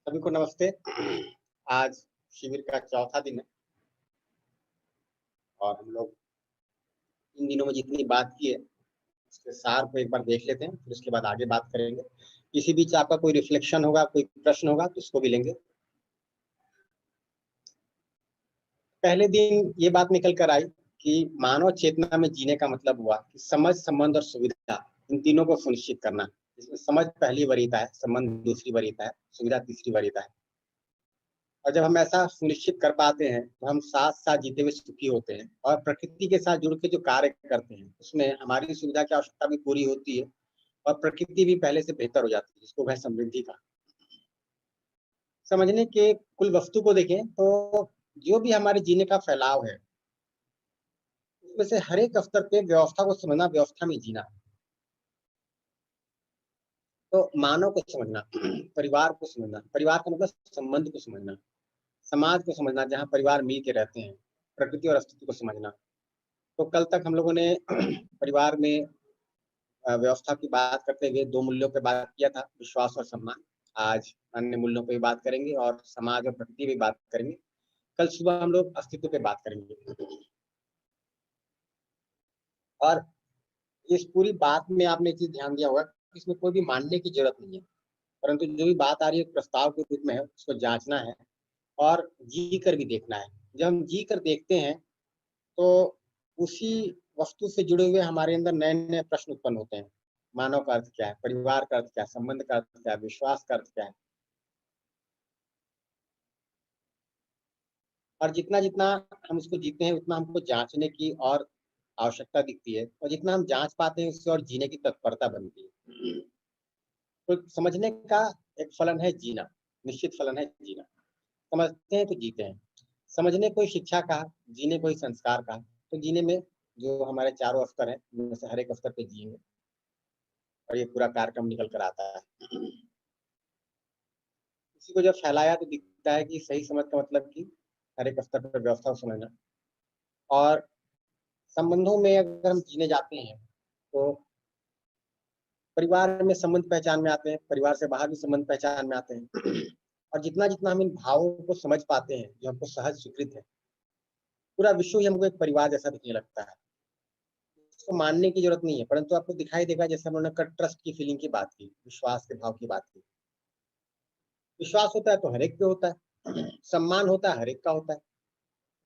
सभी को नमस्ते। आज शिविर का चौथा दिन है और हम लोग इन दिनों में जितनी बात की है उसके सार को एक बार देख लेते हैं, फिर उसके बाद आगे बात करेंगे। इसी बीच आपका कोई रिफ्लेक्शन होगा, कोई प्रश्न होगा तो उसको भी लेंगे। पहले दिन ये बात निकल कर आई कि मानव चेतना में जीने का मतलब हुआ कि समझ, संबंध और सुविधा, इन तीनों को सुनिश्चित करना। इसमें समझ पहली वरीयता है, संबंध दूसरी वरीयता है, सुविधा तीसरी वरीयता है। और जब हम ऐसा सुनिश्चित कर पाते हैं तो हम साथ साथ जीते हुए सुखी होते हैं और प्रकृति के साथ जुड़ के जो कार्य करते हैं उसमें हमारी सुविधा की आवश्यकता भी पूरी होती है और प्रकृति भी पहले से बेहतर हो जाती है, जिसको वह समृद्धि का समझने के कुल वस्तु को देखें तो जो भी हमारे जीने का फैलाव है उसमें से हर एक स्तर पे व्यवस्था को समझना, व्यवस्था में जीना। तो मानव को समझना, परिवार को समझना, परिवार का मतलब संबंध को समझना, समाज को समझना जहाँ परिवार मिल के रहते हैं, प्रकृति और अस्तित्व को समझना। तो कल तक हम लोगों ने परिवार में व्यवस्था की बात करते हुए दो मूल्यों पे बात किया था, विश्वास और सम्मान। आज अन्य मूल्यों पे भी बात करेंगे और समाज और प्रकृति पे बात करेंगे। कल सुबह हम लोग अस्तित्व पे बात करेंगे। और इस पूरी बात में आपने एक चीज ध्यान दिया होगा कि इसमें कोई भी मानने की जरूरत नहीं है, परंतु जो भी बात आ रही है प्रस्ताव के रूप में है, उसको जांचना है और जी कर भी देखना है। जब हम जी कर देखते हैं तो उसी वस्तु से जुड़े हुए हमारे अंदर नए नए प्रश्न उत्पन्न होते हैं। मानव का अर्थ क्या है, परिवार का अर्थ क्या है, संबंध का अर्थ क्या है, विश्वास का अर्थ क्या है। और जितना जितना हम उसको जीते हैं उतना हमको जांचने की और आवश्यकता दिखती है, और जितना हम जांच पाते हैं उससे और जीने की तत्परता बनती है। तो समझने का एक फलन है जीना, निश्चित फलन है जीना। समझते हैं तो जीते हैं। समझने कोई शिक्षा का, जीने कोई संस्कार का। तो जीने में जो हमारे चारों स्तर हैं उनमें से हर एक स्तर पे जिएंगे और ये पूरा कार्यक्रम निकल कर आता है। इसी को जब फैलाया तो दिखता है कि सही समझ का मतलब कि हर एक स्तर पर व्यवस्था को समझना। और संबंधों में अगर हम जीने जाते हैं तो परिवार में संबंध पहचान में आते हैं, परिवार से बाहर भी संबंध पहचान में आते हैं। और जितना जितना हम इन भावों को समझ पाते हैं जो हमको सहज स्वीकृत है, पूरा विश्व ही हमको एक परिवार जैसा दिखने लगता है। इसको मानने की जरूरत नहीं है, परंतु आपको दिखाई देगा, जैसे हम लोगों ने ट्रस्ट की फीलिंग की बात की, विश्वास के भाव की बात की। विश्वास होता है तो हर एक पे होता है, सम्मान होता है हर एक का होता है।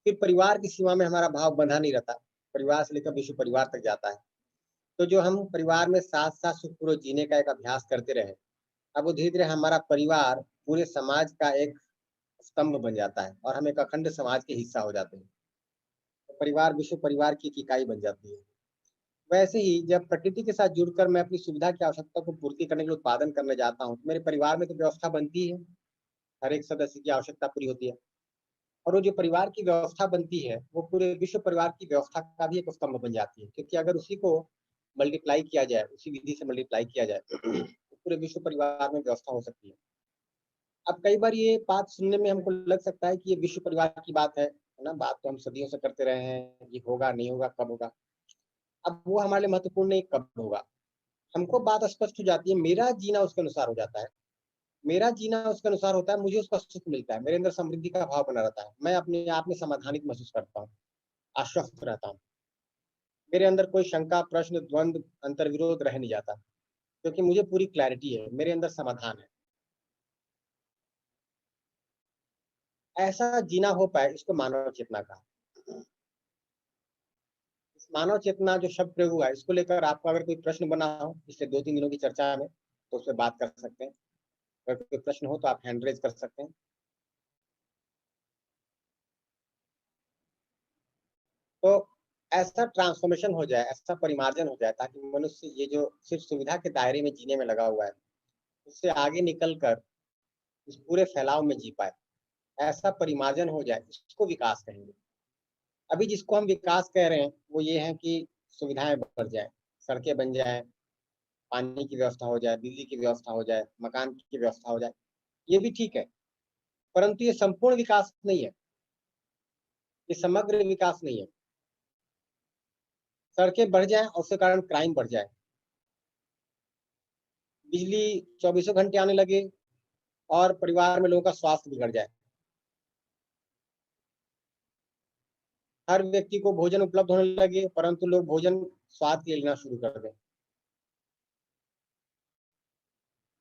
फिर परिवार की सीमा में हमारा भाव बंधा नहीं रहता, परिवार से लेकर विश्व परिवार तक जाता है। तो जो हम परिवार में साथ साथ सुखपूर्वक जीने का एक अभ्यास करते रहे, अब वो धीरे धीरे हमारा परिवार पूरे समाज का एक स्तंभ बन जाता है और हम एक अखंड समाज के हिस्सा हो जाते हैं। तो परिवार विश्व परिवार की एक इकाई बन जाती है। वैसे ही जब प्रकृति के साथ जुड़कर मैं अपनी सुविधा की आवश्यकता को पूर्ति करने के लिए उत्पादन करने जाता हूँ, तो मेरे परिवार में तो व्यवस्था बनती है, हर एक सदस्य की आवश्यकता पूरी होती है। और वो जो परिवार की व्यवस्था बनती है वो पूरे विश्व परिवार की व्यवस्था का भी एक स्तंभ बन जाती है, क्योंकि अगर उसी को मल्टीप्लाई किया जाए, उसी विधि से मल्टीप्लाई किया जाए तो पूरे विश्व परिवार में व्यवस्था हो सकती है। अब कई बार ये बात सुनने में हमको लग सकता है कि ये विश्व परिवार की बात है ना, बात तो हम सदियों से करते रहे हैं, ये होगा नहीं होगा कब होगा। अब वो हमारे लिए महत्वपूर्ण नहीं कब होगा, हमको बात स्पष्ट हो जाती है, मेरा जीना उसके अनुसार हो जाता है। मेरा जीना उसके अनुसार होता है, मुझे उसका सुख मिलता है, मेरे अंदर समृद्धि का भाव बना रहता है, मैं अपने आप में समाधानित महसूस करता हूँ, आश्वस्त रहता हूँ। मेरे अंदर कोई शंका, प्रश्न, द्वंद, अंतर्विरोध रह नहीं जाता, क्योंकि मुझे पूरी क्लैरिटी है, मेरे अंदर समाधान है। ऐसा जीना हो पाए, इसको मानव चेतना कहा। इस मानव चेतना जो शब्द प्रयोग हुआ है, इसको लेकर आपको अगर कोई प्रश्न बना हो पिछले 2-3 दिनों की चर्चा में, तो उस पर बात कर सकते हैं। अगर कोई प्रश्न हो तो आप हैंड रेज कर सकते हैं। तो ऐसा ट्रांसफॉर्मेशन हो जाए, ऐसा परिमार्जन हो जाए, ताकि मनुष्य ये जो सिर्फ सुविधा के दायरे में जीने में लगा हुआ है, उससे आगे निकल कर इस पूरे फैलाव में जी पाए। ऐसा परिमार्जन हो जाए, इसको विकास कहेंगे। अभी जिसको हम विकास कह रहे हैं वो ये है कि सुविधाएं बढ़ जाए, सड़कें बन जाए, पानी की व्यवस्था हो जाए, बिजली की व्यवस्था हो जाए, मकान की व्यवस्था हो जाए, ये भी ठीक है, परंतु ये संपूर्ण विकास नहीं है, ये समग्र विकास नहीं है। सड़कें बढ़ जाए और उसके कारण क्राइम बढ़ जाए, बिजली 24 घंटे आने लगे, और परिवार में लोगों का स्वास्थ्य बिगड़ जाए। हर व्यक्ति को भोजन उपलब्ध होने लगे, परंतु लोग भोजन स्वाद के लिए लेना शुरू कर दें।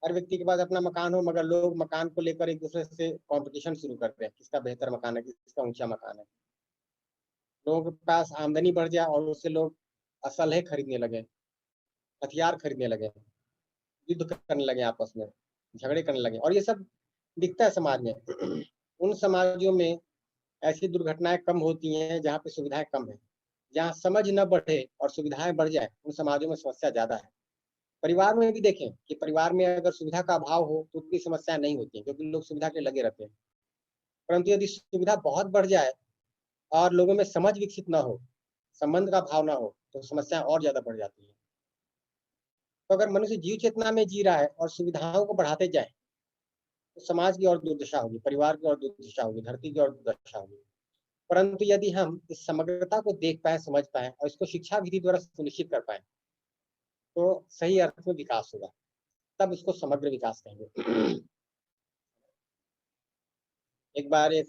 हर व्यक्ति के पास अपना मकान हो, मगर लोग मकान को लेकर एक दूसरे से कंपटीशन शुरू करते हैं, किसका बेहतर मकान है, किसका ऊंचा मकान है। लोगों के पास आमदनी बढ़ जाए और उससे लोग असलहे खरीदने लगे, हथियार खरीदने लगे, युद्ध करने लगे, आपस में झगड़े करने लगे, और ये सब दिखता है समाज में। उन समाजों में ऐसी दुर्घटनाएं कम होती हैं जहाँ पे सुविधाएं कम है। जहाँ समझ न बढ़े और सुविधाएं बढ़ जाए, उन समाजों में समस्या ज्यादा है। परिवार में भी देखें कि परिवार में अगर सुविधा का अभाव हो तो उतनी समस्या नहीं होती, क्योंकि लोग सुविधा के लगे रहते हैं। परंतु यदि सुविधा बहुत बढ़ जाए और लोगों में समझ विकसित न हो, संबंध का भाव न हो, तो समस्याएं और ज्यादा बढ़ जाती है। तो अगर मनुष्य जीव चेतना में जी रहा है और सुविधाओं को बढ़ाते जाए, तो समाज की और दुर्दशा होगी, परिवार की और दुर्दशा होगी, धरती की और दुर्दशा होगी। परंतु यदि हम इस समग्रता को देख पाए, समझ पाए और इसको शिक्षा विधि द्वारा सुनिश्चित कर पाए, तो सही अर्थ में विकास होगा, तब इसको समग्र विकास कहेंगे। एक बार एक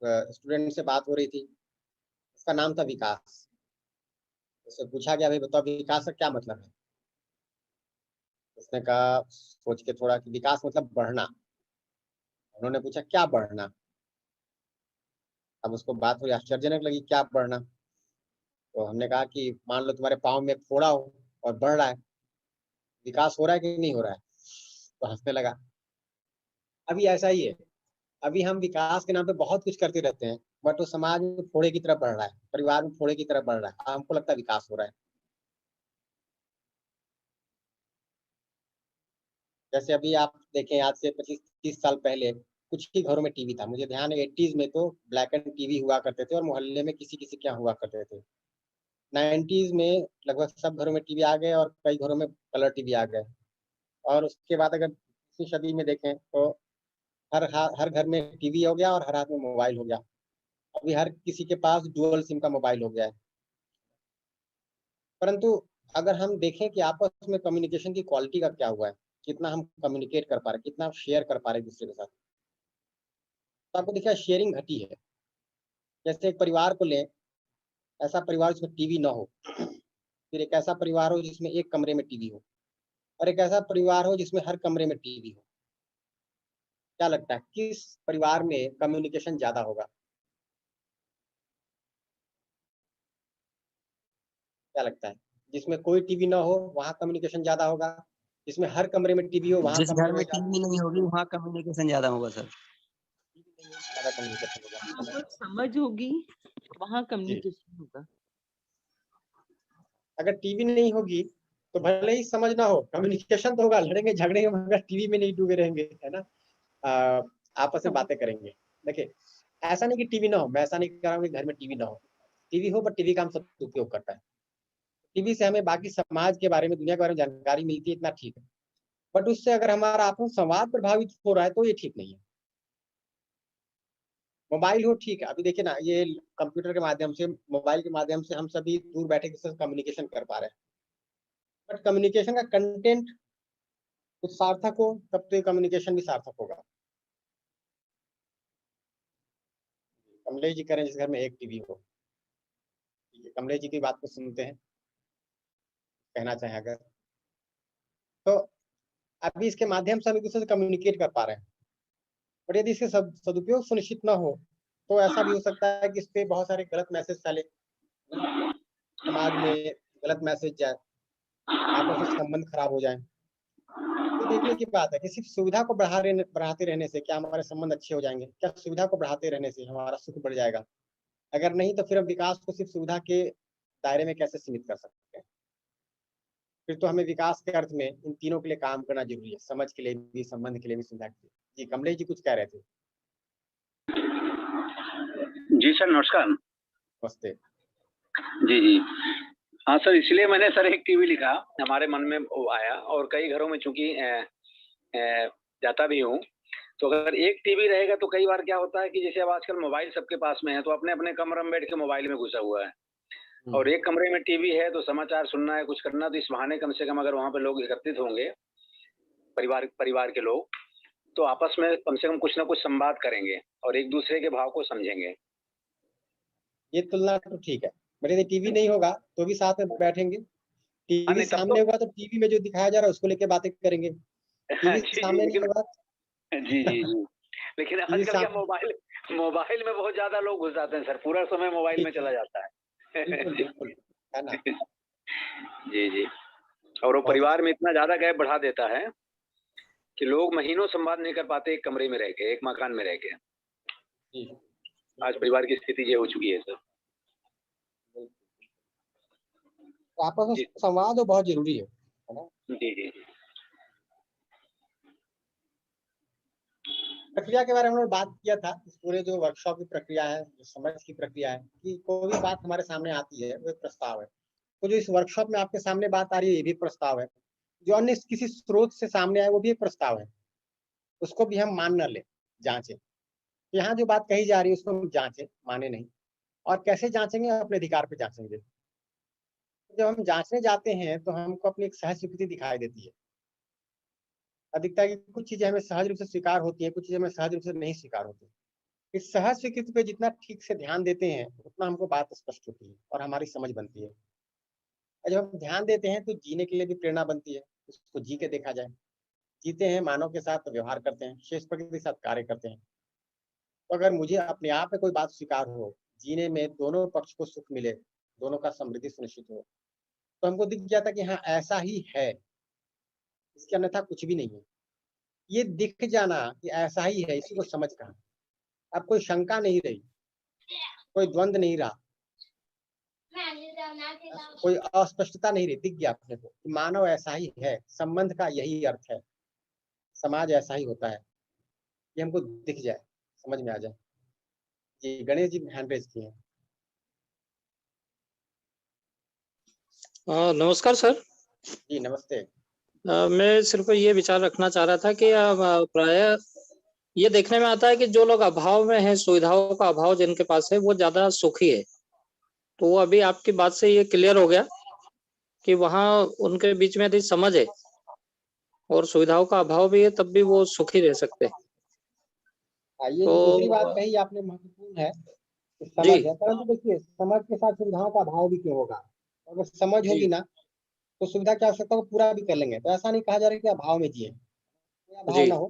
स्टूडेंट से बात हो रही थी, उसका नाम था विकास। उससे पूछा गया, भाई बताओ विकास का क्या मतलब है। उसने कहा सोच के थोड़ा कि विकास मतलब बढ़ना। उन्होंने पूछा क्या बढ़ना। अब उसको बात थोड़ी आश्चर्यजनक लगी, क्या बढ़ना। तो हमने कहा कि मान लो तुम्हारे पाँव में फोड़ा हो और बढ़ रहा है, विकास हो रहा है कि नहीं हो रहा है। तो हंसने लगा। अभी ऐसा ही है, अभी हम विकास के नाम पे बहुत कुछ करते रहते हैं, बट वो समाज में फोड़े की तरफ बढ़ रहा है, परिवार में फोड़े की तरफ बढ़ रहा है, हमको लगता है विकास हो रहा है। जैसे अभी आप देखें, आज से 25-30 साल पहले कुछ ही घरों में टीवी था। मुझे ध्यान है 80s में तो ब्लैक एंड टीवी हुआ करते थे और मोहल्ले में किसी किसी के यहाँ हुआ करते थे। 90s में लगभग सब घरों में टीवी आ गए और कई घरों में कलर टीवी आ गए। और उसके बाद अगर इसी सदी में देखें तो हर घर में टीवी हो गया और हर हाथ में मोबाइल हो गया। अभी हर किसी के पास डुअल सिम का मोबाइल हो गया है। परंतु अगर हम देखें कि आपस में कम्युनिकेशन की क्वालिटी का क्या हुआ है, कितना हम कम्युनिकेट कर पा रहे, कितना शेयर कर पा रहे एक दूसरे के साथ, तो आपको दिखा शेयरिंग घटी है। जैसे एक परिवार को लें, ऐसा परिवार जिसमें टीवी ना हो, फिर एक ऐसा परिवार हो जिसमें एक कमरे में टीवी हो, और एक ऐसा परिवार हो जिसमें हर कमरे में टीवी हो। क्या लगता है किस परिवार में कम्युनिकेशन ज्यादा होगा? क्या लगता है? जिसमें कोई टीवी ना हो वहाँ कम्युनिकेशन ज्यादा होगा, जिसमें हर कमरे में टीवी हो वहाँ जिस घर में कम्युनिकेशन टीवी नहीं होगी वहाँ कम्युनिकेशन ज्यादा होगा सर। ज्यादा कम्युनिकेशन जहाँ होगा। पर समझ होगी वहाँ जी, कम्युनिकेशन होगा। अगर टीवी नहीं होगी तो भले ही समझ ना हो, कम्युनिकेशन तो होगा, लड़ेंगे झगड़ेंगे, मगर टीवी में नहीं डूबे रहेंगे, है ना। आपस में बातें करेंगे। देखिए, ऐसा नहीं कि टीवी ना हो, मैं ऐसा नहीं कह रहा हूँ कि घर में टीवी ना हो, टीवी हो, बट टीवी का हम सदुपयोग करता है। टीवी से हमें बाकी समाज के बारे में, दुनिया के बारे में जानकारी मिलती है, इतना ठीक है। बट उससे अगर हमारा आपस में संवाद प्रभावित हो रहा है तो ये ठीक नहीं है। मोबाइल हो ठीक है, अभी देखिए ना, ये कंप्यूटर के माध्यम से, मोबाइल के माध्यम से हम सभी दूर बैठे किसी से कम्युनिकेशन कर पा रहे हैं। बट कम्युनिकेशन का कंटेंट कुछ सार्थक हो तब तो ये कम्युनिकेशन भी सार्थक होगा। कमलेश जी कह रहे हैं जिस घर में एक टीवी हो। कमलेश जी की बात को सुनते हैं, कहना चाहें अगर तो। अभी इसके माध्यम से हम एक दूसरे से कम्युनिकेट कर पा रहे हैं, बट यदि इसके सदुपयोग सुनिश्चित न हो तो ऐसा भी हो सकता है कि इस पे बहुत सारे गलत मैसेज फैले, समाज में गलत मैसेज जाए, आपस में संबंध खराब हो जाए। तो देखने की बात है कि सिर्फ सुविधा को बढ़ाते रहने से क्या हमारे संबंध अच्छे हो जाएंगे? क्या सुविधा को बढ़ाते रहने से हमारा सुख बढ़ जाएगा? अगर नहीं तो फिर हम विकास को सिर्फ सुविधा के दायरे में कैसे सीमित कर सकते हैं? फिर तो हमें विकास के अर्थ में इन तीनों के लिए काम करना जरूरी है, समझ के लिए भी, संबंध के लिए भी, सुविधा के लिए। जी कमलेश जी कुछ कह रहे थे। जी सर, नमस्कार। नमस्ते। जी जी, हाँ सर, इसलिए मैंने सर एक टीवी लिखा, हमारे मन में वो आया, और कई घरों में चूंकि जाता भी हूँ, तो अगर एक टीवी रहेगा तो कई बार क्या होता है कि जैसे अब आजकल मोबाइल सबके पास में है, तो अपने अपने कमरे में बैठ के मोबाइल में घुसा हुआ है, और एक कमरे में टीवी है तो समाचार सुनना है, कुछ करना, तो इस बहाने कम से कम अगर वहाँ पे लोग एकत्रित होंगे, परिवार के लोग, तो आपस में कम से कम कुछ ना कुछ संवाद करेंगे और एक दूसरे के भाव को समझेंगे। ये तुलना तो ठीक है। मेरे यदि टीवी नहीं होगा तो भी साथ में बैठेंगे, टीवी नहीं तब सामने होगा तो टीवी में जो दिखाया जा रहा है उसको लेके बातें करेंगे। टीवी जी सामने नहीं लेकिन होगा जी जी जी लेकिन टीवी आजकल क्या सामने, मोबाइल में बहुत ज्यादा लोग घुस जाते हैं सर, पूरा समय मोबाइल में चला जाता है। बिल्कुल बिल्कुल, है ना। जी जी। और वो बहुत परिवार में इतना ज्यादा गैप बढ़ा देता है कि लोग महीनों संवाद नहीं कर पाते एक कमरे में रह के, एक मकान में रह के। जी, आज परिवार की स्थिति ये हो चुकी है सर। तो आपस में जी संवाद तो बहुत जरूरी है ना। जी जी जी। प्रक्रिया के बारे में हमने बात किया था, इस पूरे जो वर्कशॉप की प्रक्रिया है, जो समझ की प्रक्रिया है, कि कोई भी बात हमारे सामने आती है वो एक प्रस्ताव है। तो जो इस वर्कशॉप में आपके सामने बात आ रही है ये भी प्रस्ताव है, जो अन्य किसी स्रोत से सामने आए वो भी एक प्रस्ताव है, उसको भी हम मान न ले, जांचे। यहाँ जो बात कही जा रही है उसको हम जांचे, माने नहीं। और कैसे जांचेंगे? अपने अधिकार पे जांचेंगे। जब हम जांचने जाते हैं तो हमको अपनी एक सहज स्वीकृति दिखाई देती है। अधिकता की कुछ चीजें हमें सहज रूप से स्वीकार होती है, कुछ चीजें हमें सहज रूप से नहीं स्वीकार होती। इस सहज स्वीकृति पे जितना ठीक से ध्यान देते हैं उतना हमको बात स्पष्ट होती है और हमारी समझ बनती है। और जब हम ध्यान देते हैं तो जीने के लिए भी प्रेरणा बनती है, उसको जी के देखा जाए। जीते हैं, मानव के साथ व्यवहार करते हैं, शेष प्रकृति के साथ कार्य करते हैं। तो अगर मुझे अपने आप में कोई बात स्वीकार हो, जीने में दोनों पक्ष को सुख मिले, दोनों का समृद्धि सुनिश्चित हो, तो हमको दिख गया था कि हाँ ऐसा ही है, इसके अन्यथा कुछ भी नहीं है। ये दिख जाना कि ऐसा ही है, इसी को समझ कहा। अब कोई शंका नहीं रही, कोई द्वंद नहीं रहा, कोई अस्पष्टता नहीं रही, दिख गया अपने को कि मानव ऐसा ही है, संबंध का यही अर्थ है, समाज ऐसा ही होता है। ये हमको दिख जाए, समझ में आ जाए। जी, गणेश जी हैंड रेज किए हैं। नमस्कार सर। जी नमस्ते। मैं सिर्फ ये विचार रखना चाह रहा था कि प्राय ये देखने में आता है कि जो लोग अभाव में हैं, सुविधाओं का अभाव जिनके पास है वो ज्यादा सुखी है। तो वो अभी आपकी बात से ये क्लियर हो गया कि वहाँ उनके बीच में यदि समझ है और सुविधाओं का अभाव भी है तब भी वो सुखी रह सकते हैं। ये तो जो दूसरी बात कही आपने महत्वपूर्ण है, समझ जी है। परंतु देखिए, समझ के साथ सुविधाओं का अभाव भी क्यों होगा? अगर समझ जी होगी ना तो सुविधा की आवश्यकता को पूरा भी कर लेंगे। तो ऐसा नहीं कहा जा रहा है कि अभाव में जिए, अभाव जी ना हो,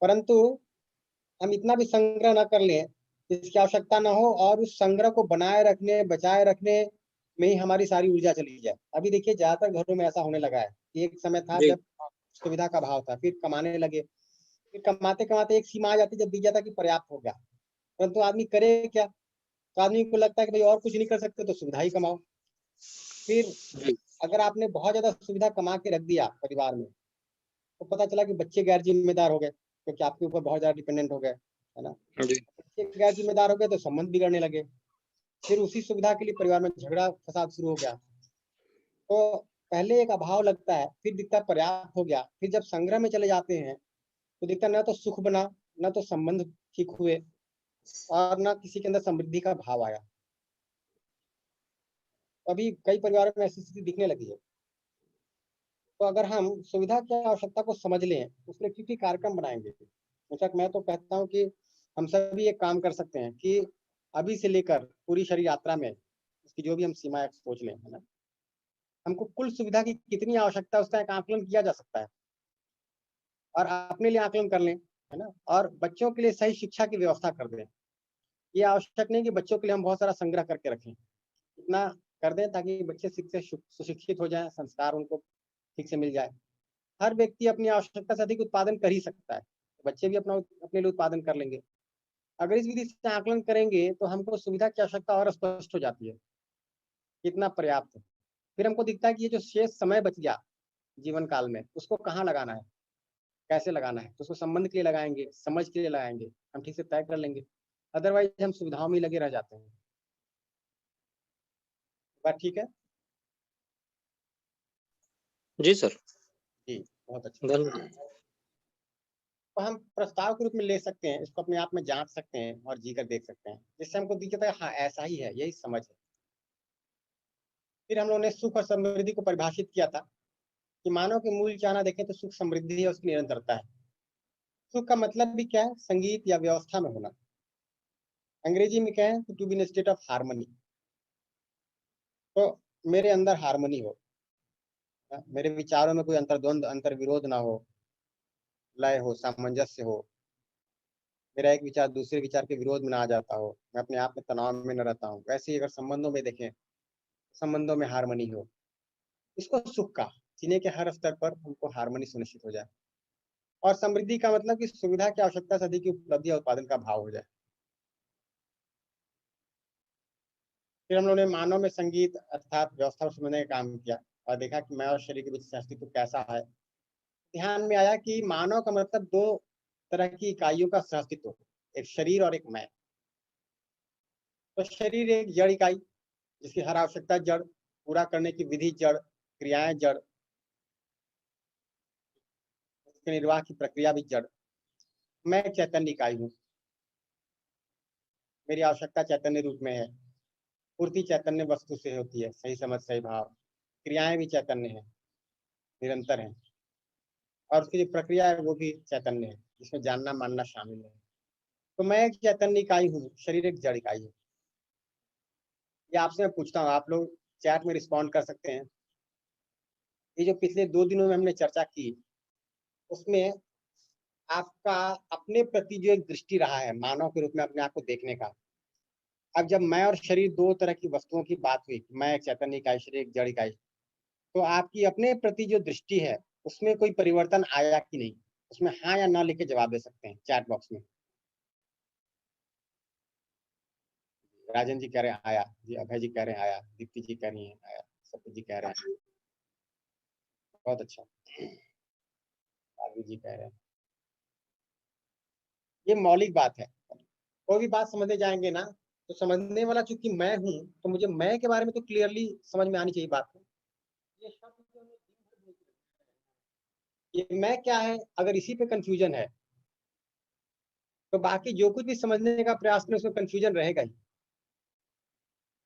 परंतु हम इतना भी संग्रह ना कर लें जिसकी आवश्यकता ना हो, और उस संग्रह को बनाए रखने, बचाए रखने में ही हमारी सारी ऊर्जा चली जाए। अभी देखिए ज्यादातर घरों में ऐसा होने लगा है कि एक समय था जी जब सुविधा का अभाव था, फिर कमाने लगे, फिर कमाते कमाते एक सीमा आ जाती जब दिख जाता कि पर्याप्त हो गया, परंतु आदमी करे क्या? तो आदमी को लगता है कि भाई और कुछ नहीं कर सकते तो सुविधा ही कमाओ। फिर जी अगर आपने बहुत ज्यादा सुविधा कमा के रख दिया परिवार में, तो पता चला कि बच्चे गैर जिम्मेदार हो गए, क्योंकि आपके ऊपर बहुत ज्यादा डिपेंडेंट हो गए, है ना। जी बच्चे गैर जिम्मेदार हो गए तो संबंध बिगड़ने लगे, फिर उसी सुविधा के लिए परिवार में झगड़ा फसाद शुरू हो गया। तो पहले एक अभाव लगता है, फिर दिखता पर्याप्त हो गया, फिर जब संग्रह में चले जाते हैं तो दिखता न तो सुख बना, न तो संबंध ठीक हुए, और न किसी के अंदर समृद्धि का भाव आया। अभी कई परिवारों में ऐसी स्थिति दिखने लगी है। तो अगर हम सुविधा की आवश्यकता को समझ लें, उसमें किसी कार्यक्रम बनाएंगे। बेशक मैं तो कहता हूँ कि हम सभी एक काम कर सकते हैं कि अभी से लेकर पूरी शरीर यात्रा में उसकी जो भी हम सीमाएं सोच लें, है ना, हमको कुल सुविधा की कितनी आवश्यकता है उसका एक आकलन किया जा सकता है, और अपने लिए आकलन कर लें, है ना, और बच्चों के लिए सही शिक्षा की व्यवस्था कर दें। ये आवश्यक नहीं कि बच्चों के लिए हम बहुत सारा संग्रह करके रखें, इतना कर दें ताकि बच्चे सुशिक्षित हो जाएं, संस्कार उनको ठीक से मिल जाए। हर व्यक्ति अपनी आवश्यकता से अधिक उत्पादन कर ही सकता है, तो बच्चे भी अपने लिए उत्पादन कर लेंगे। अगर इस विधि से आकलन करेंगे तो हमको सुविधा की आवश्यकता और स्पष्ट हो जाती है, कितना पर्याप्त है। फिर हमको दिखता है कि ये जो शेष समय बच गया जीवन काल में, उसको कहाँ लगाना है, कैसे लगाना है, तो उसको संबंध के लिए लगाएंगे, समझ के लिए लगाएंगे, हम ठीक से तय कर लेंगे। अदरवाइज हम सुविधाओं में लगे रह जाते हैं। बात ठीक है? जी सर, जी, बहुत अच्छा। धन्यवाद। तो हम प्रस्ताव के रूप में ले सकते हैं, इसको अपने आप में जांच सकते हैं और जी कर देख सकते हैं, जिससे हमको दिखता है हाँ ऐसा ही है, यही समझ है। फिर हम लोगों ने सुख और समृद्धि को परिभाषित किया था कि मानव के मूल क्या ना देखें तो सुख समृद्धि है, उसकी निरंतरता है। सुख का मतलब भी क्या है? संगीत या व्यवस्था में होना। अंग्रेजी में क्या है? To be in state of harmony. तो मेरे अंदर हार्मनी हो, मेरे विचारों में कोई अंतर्द्वंद अंतर विरोध ना हो, लय हो, सामंजस्य हो, मेरा एक विचार दूसरे विचार के विरोध में ना आ जाता हो, मैं अपने आप में तनाव में न रहता हूँ। वैसे ही अगर संबंधों में देखें, संबंधों में हार्मनी हो, इसको सुख का जीने के हर स्तर पर हमको हार्मनी सुनिश्चित हो जाए। और समृद्धि का मतलब कि सुविधा की आवश्यकता से अधिक की उपलब्धि और उत्पादन का भाव हो जाए। फिर हम लोगों ने मानव में संगीत अर्थात व्यवस्था को समझने का काम किया और देखा कि मैं और शरीर के बीच अस्तित्व कैसा है। ध्यान में आया कि मानव का मतलब दो तरह की इकाइयों का सहअस्तित्व, एक शरीर और एक मैं। तो शरीर एक जड़ इकाई जिसकी हर आवश्यकता जड़, पूरा करने की विधि जड़, क्रियाएं जड़, उसके निर्वाह की प्रक्रिया भी जड़। मैं एक चैतन्य इकाई हूँ, मेरी आवश्यकता चैतन्य रूप में है, पूर्ति चैतन्य वस्तु से होती है, सही समझ सही भाव। क्रियाएं भी चैतन्य है, निरंतर है, और उसकी जो प्रक्रिया है वो भी चैतन्य है, जिसमें जानना मानना शामिल है। तो मैं एक चैतन्य इकाई हूँ, शरीर एक जड़ इकाई है। ये आपसे मैं पूछता हूँ, आप लोग चैट में रिस्पॉन्ड कर सकते हैं। ये जो पिछले 2 दिनों में हमने चर्चा की, उसमें आपका अपने प्रति जो एक दृष्टि रहा है मानव के रूप में अपने आप को देखने का। अब जब मैं और शरीर दो तरह की वस्तुओं की बात हुई, मैं एक चैतन्य इकाई, शरीर एक जड़ इकाई, तो आपकी अपने प्रति जो दृष्टि है उसमें कोई परिवर्तन आया कि नहीं? उसमें हाँ या ना लिख के जवाब दे सकते हैं चैट बॉक्स में। राजन जी कह रहे हैं आया जी, अभय जी कह रहे हैं आया, दीप्ति जी कह रही हैं आया, सत्य जी कह रहे हैं बहुत अच्छा, जी कह रहे हैं। ये मौलिक बात है, कोई भी बात समझने जाएंगे ना तो समझने वाला चूंकि मैं हूं, तो मुझे मैं के बारे में तो क्लियरली समझ में आनी चाहिए बात। ये शब्द जो है, ये मैं क्या है, अगर इसी पे कंफ्यूजन है तो बाकी जो कुछ भी समझने का प्रयास करें उसमें कंफ्यूजन रहेगा ही।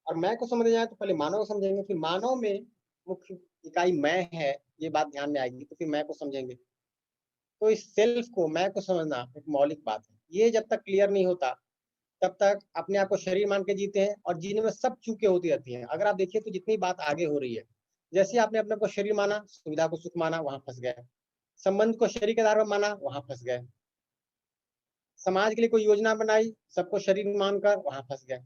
और मैं को समझने जाए तो पहले मानव को समझेंगे, फिर मानव में मुख्य इकाई मैं है, ये बात ध्यान में आएगी, तो फिर मैं को समझेंगे। तो इस सेल्फ को, मैं को समझना एक मौलिक बात है। ये जब तक क्लियर नहीं होता तब तक अपने आप को शरीर मान के जीते हैं और जीने में सब चूकें होती रहती हैं। अगर आप देखिए तो जितनी बात आगे हो रही है, जैसे आपने अपने को शरीर माना, सुविधा को सुख माना, वहां फंस गए। संबंध को शरीर के आधार पर माना, वहां फंस गए। समाज के लिए कोई योजना बनाई, सबको शरीर मानकर वहां फंस गए।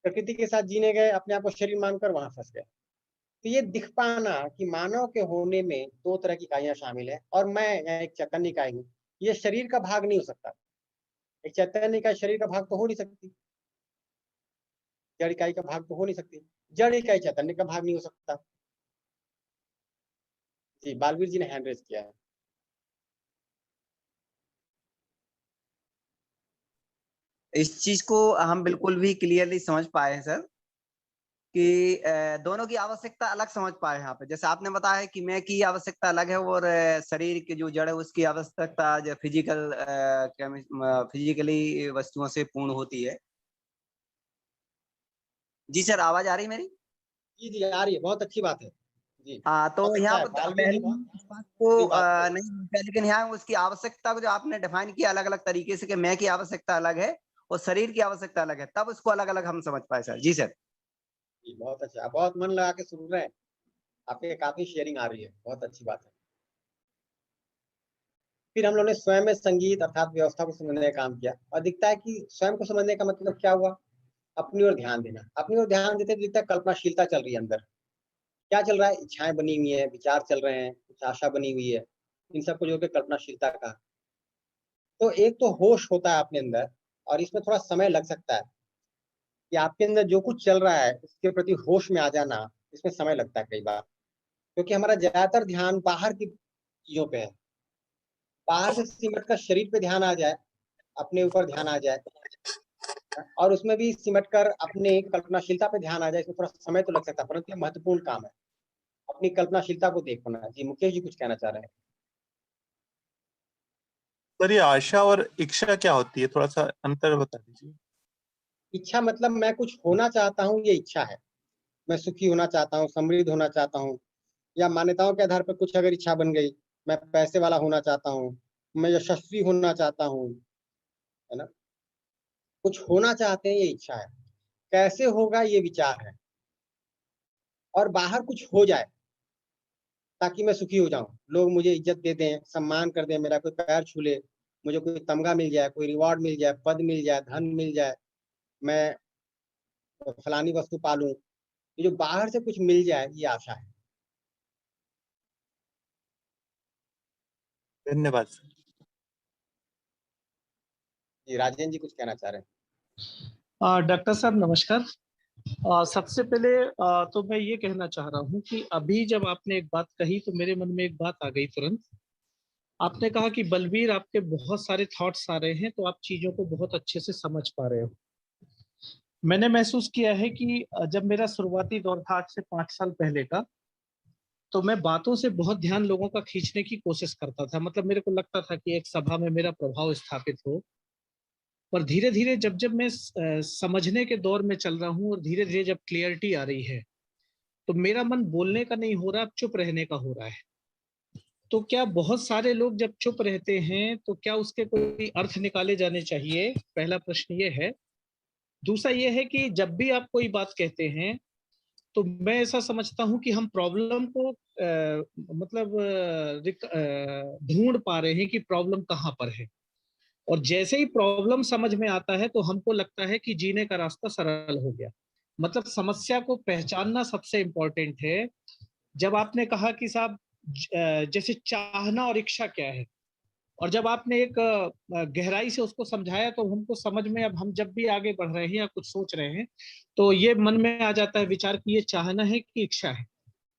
प्रकृति के साथ जीने गए, अपने आप को शरीर मानकर वहां फंस गए। तो ये दिख पाना कि मानव के होने में दो तरह की इकाइयां शामिल है, और मैं एक चैतन्य इकाई हूँ, ये शरीर का भाग नहीं हो सकता। एक चैतन्य इकाई शरीर का भाग तो हो नहीं सकती, जड़ इकाई का भाग तो हो नहीं सकती, जड़ इकाई चैतन्य का भाग नहीं हो सकता। जी, बालवीर जी ने हैंड रेज किया है। इस चीज को हम बिल्कुल भी क्लियरली समझ पाए हैं सर, कि दोनों की आवश्यकता अलग समझ पाए यहाँ पे। जैसे आपने बताया कि मैं की आवश्यकता अलग है और शरीर की जो जड़ है उसकी आवश्यकता जो फिजिकली वस्तुओं से पूर्ण होती है। जी सर, आवाज आ रही मेरी? जी जी आ रही है, बहुत अच्छी बात है जी। हाँ, तो बहुत अच्छा यहाँ है, पर बालवीर जी पहले बहुत इस बात को सही बात है। नहीं समझा, लेकिन यहाँ उसकी आवश्यकता को जो आपने डिफाइन किया अलग अलग तरीके से कि मैं की आवश्यकता अलग है और शरीर की आवश्यकता अलग है, तब उसको अलग अलग हम समझ पाए सर। जी सर। जी बहुत अच्छा, आप बहुत मन लगा के सुन रहे हैं, आपके काफी शेयरिंग आ रही है, बहुत अच्छी बात है। फिर हम लोगों ने स्वयं में संगीत अर्थात व्यवस्था को समझने का काम किया और दिखता है कि स्वयं को समझने का मतलब क्या हुआ? अपनी ओर ध्यान देना। अपनी ओर ध्यान देते दिखता है कल्पनाशीलता चल रही है अंदर। क्या चल रहा है? इच्छाएं बनी हुई है, विचार चल रहे हैं, कुछ आशा बनी हुई है, इन सबको जोड़ के कल्पनाशीलता का। तो एक तो होश होता है अपने अंदर, और इसमें थोड़ा समय लग सकता है कि आपके अंदर जो कुछ चल रहा है उसके प्रति होश में आ जाना, इसमें समय लगता है कई बार, क्योंकि हमारा ज्यादातर ध्यान बाहर की चीजों पे है। बाहर से सिमट कर शरीर पे ध्यान आ जाए, अपने ऊपर ध्यान आ जाए, और उसमें भी सिमट कर अपने कल्पनाशीलता पे ध्यान आ जाए, इसमें थोड़ा समय तो लग सकता है, परंतु ये महत्वपूर्ण काम है अपनी कल्पनाशीलता को देखना। जी, मुकेश जी कुछ कहना चाह रहे हैं। सर ये आशा और इच्छा क्या होती है, थोड़ा सा अंतर बता दीजिए। इच्छा मतलब मैं कुछ होना चाहता हूँ, ये इच्छा है। मैं सुखी होना चाहता हूँ, समृद्ध होना चाहता हूँ, या मान्यताओं के आधार पर कुछ अगर इच्छा बन गई, मैं पैसे वाला होना चाहता हूँ, मैं यशस्वी होना चाहता हूँ, है ना। कुछ होना चाहते हैं, ये इच्छा है। कैसे होगा, ये विचार है। और बाहर कुछ हो जाए ताकि मैं सुखी हो जाऊं, लोग मुझे इज्जत दे दें, सम्मान कर दें, मेरा कोई पैर छू ले, मुझे कोई तमगा मिल जाए, कोई रिवॉर्ड मिल जाए, पद मिल जाए, धन मिल जाए, मैं फलानी वस्तु पालूं, ये जो बाहर से कुछ मिल जाए, ये आशा है। धन्यवाद सर। जी, राजेंद्र जी कुछ कहना चाह रहे हैं। डॉक्टर साहब नमस्कार। सबसे पहले तो मैं ये कहना चाह रहा हूँ कि अभी जब आपने एक बात कही तो मेरे मन में एक बात आ गई तुरंत। आपने कहा कि बलबीर आपके बहुत सारे थॉट्स आ रहे हैं तो आप चीजों को बहुत अच्छे से समझ पा रहे हो। मैंने महसूस किया है कि जब मेरा शुरुआती दौर था आज से 5 साल पहले का, तो मैं बातों से बहुत ध्यान लोगों का खींचने की कोशिश करता था। मतलब मेरे को लगता था कि एक सभा में मेरा प्रभाव स्थापित हो। पर धीरे धीरे जब जब मैं समझने के दौर में चल रहा हूँ और धीरे धीरे जब क्लियरिटी आ रही है, तो मेरा मन बोलने का नहीं हो रहा, अब चुप रहने का हो रहा है। तो क्या बहुत सारे लोग जब चुप रहते हैं तो क्या उसके कोई अर्थ निकाले जाने चाहिए? पहला प्रश्न ये है। दूसरा ये है कि जब भी आप कोई बात कहते हैं तो मैं ऐसा समझता हूं कि हम प्रॉब्लम को मतलब ढूंढ पा रहे हैं कि प्रॉब्लम कहाँ पर है। और जैसे ही प्रॉब्लम समझ में आता है तो हमको लगता है कि जीने का रास्ता सरल हो गया। मतलब समस्या को पहचानना सबसे इम्पोर्टेंट है। जब आपने कहा कि साहब जैसे चाहना और इच्छा क्या है, और जब आपने एक गहराई से उसको समझाया तो हमको समझ में, अब हम जब भी आगे बढ़ रहे हैं या कुछ सोच रहे हैं तो ये मन में आ जाता है विचार कि ये चाहना है कि इच्छा है।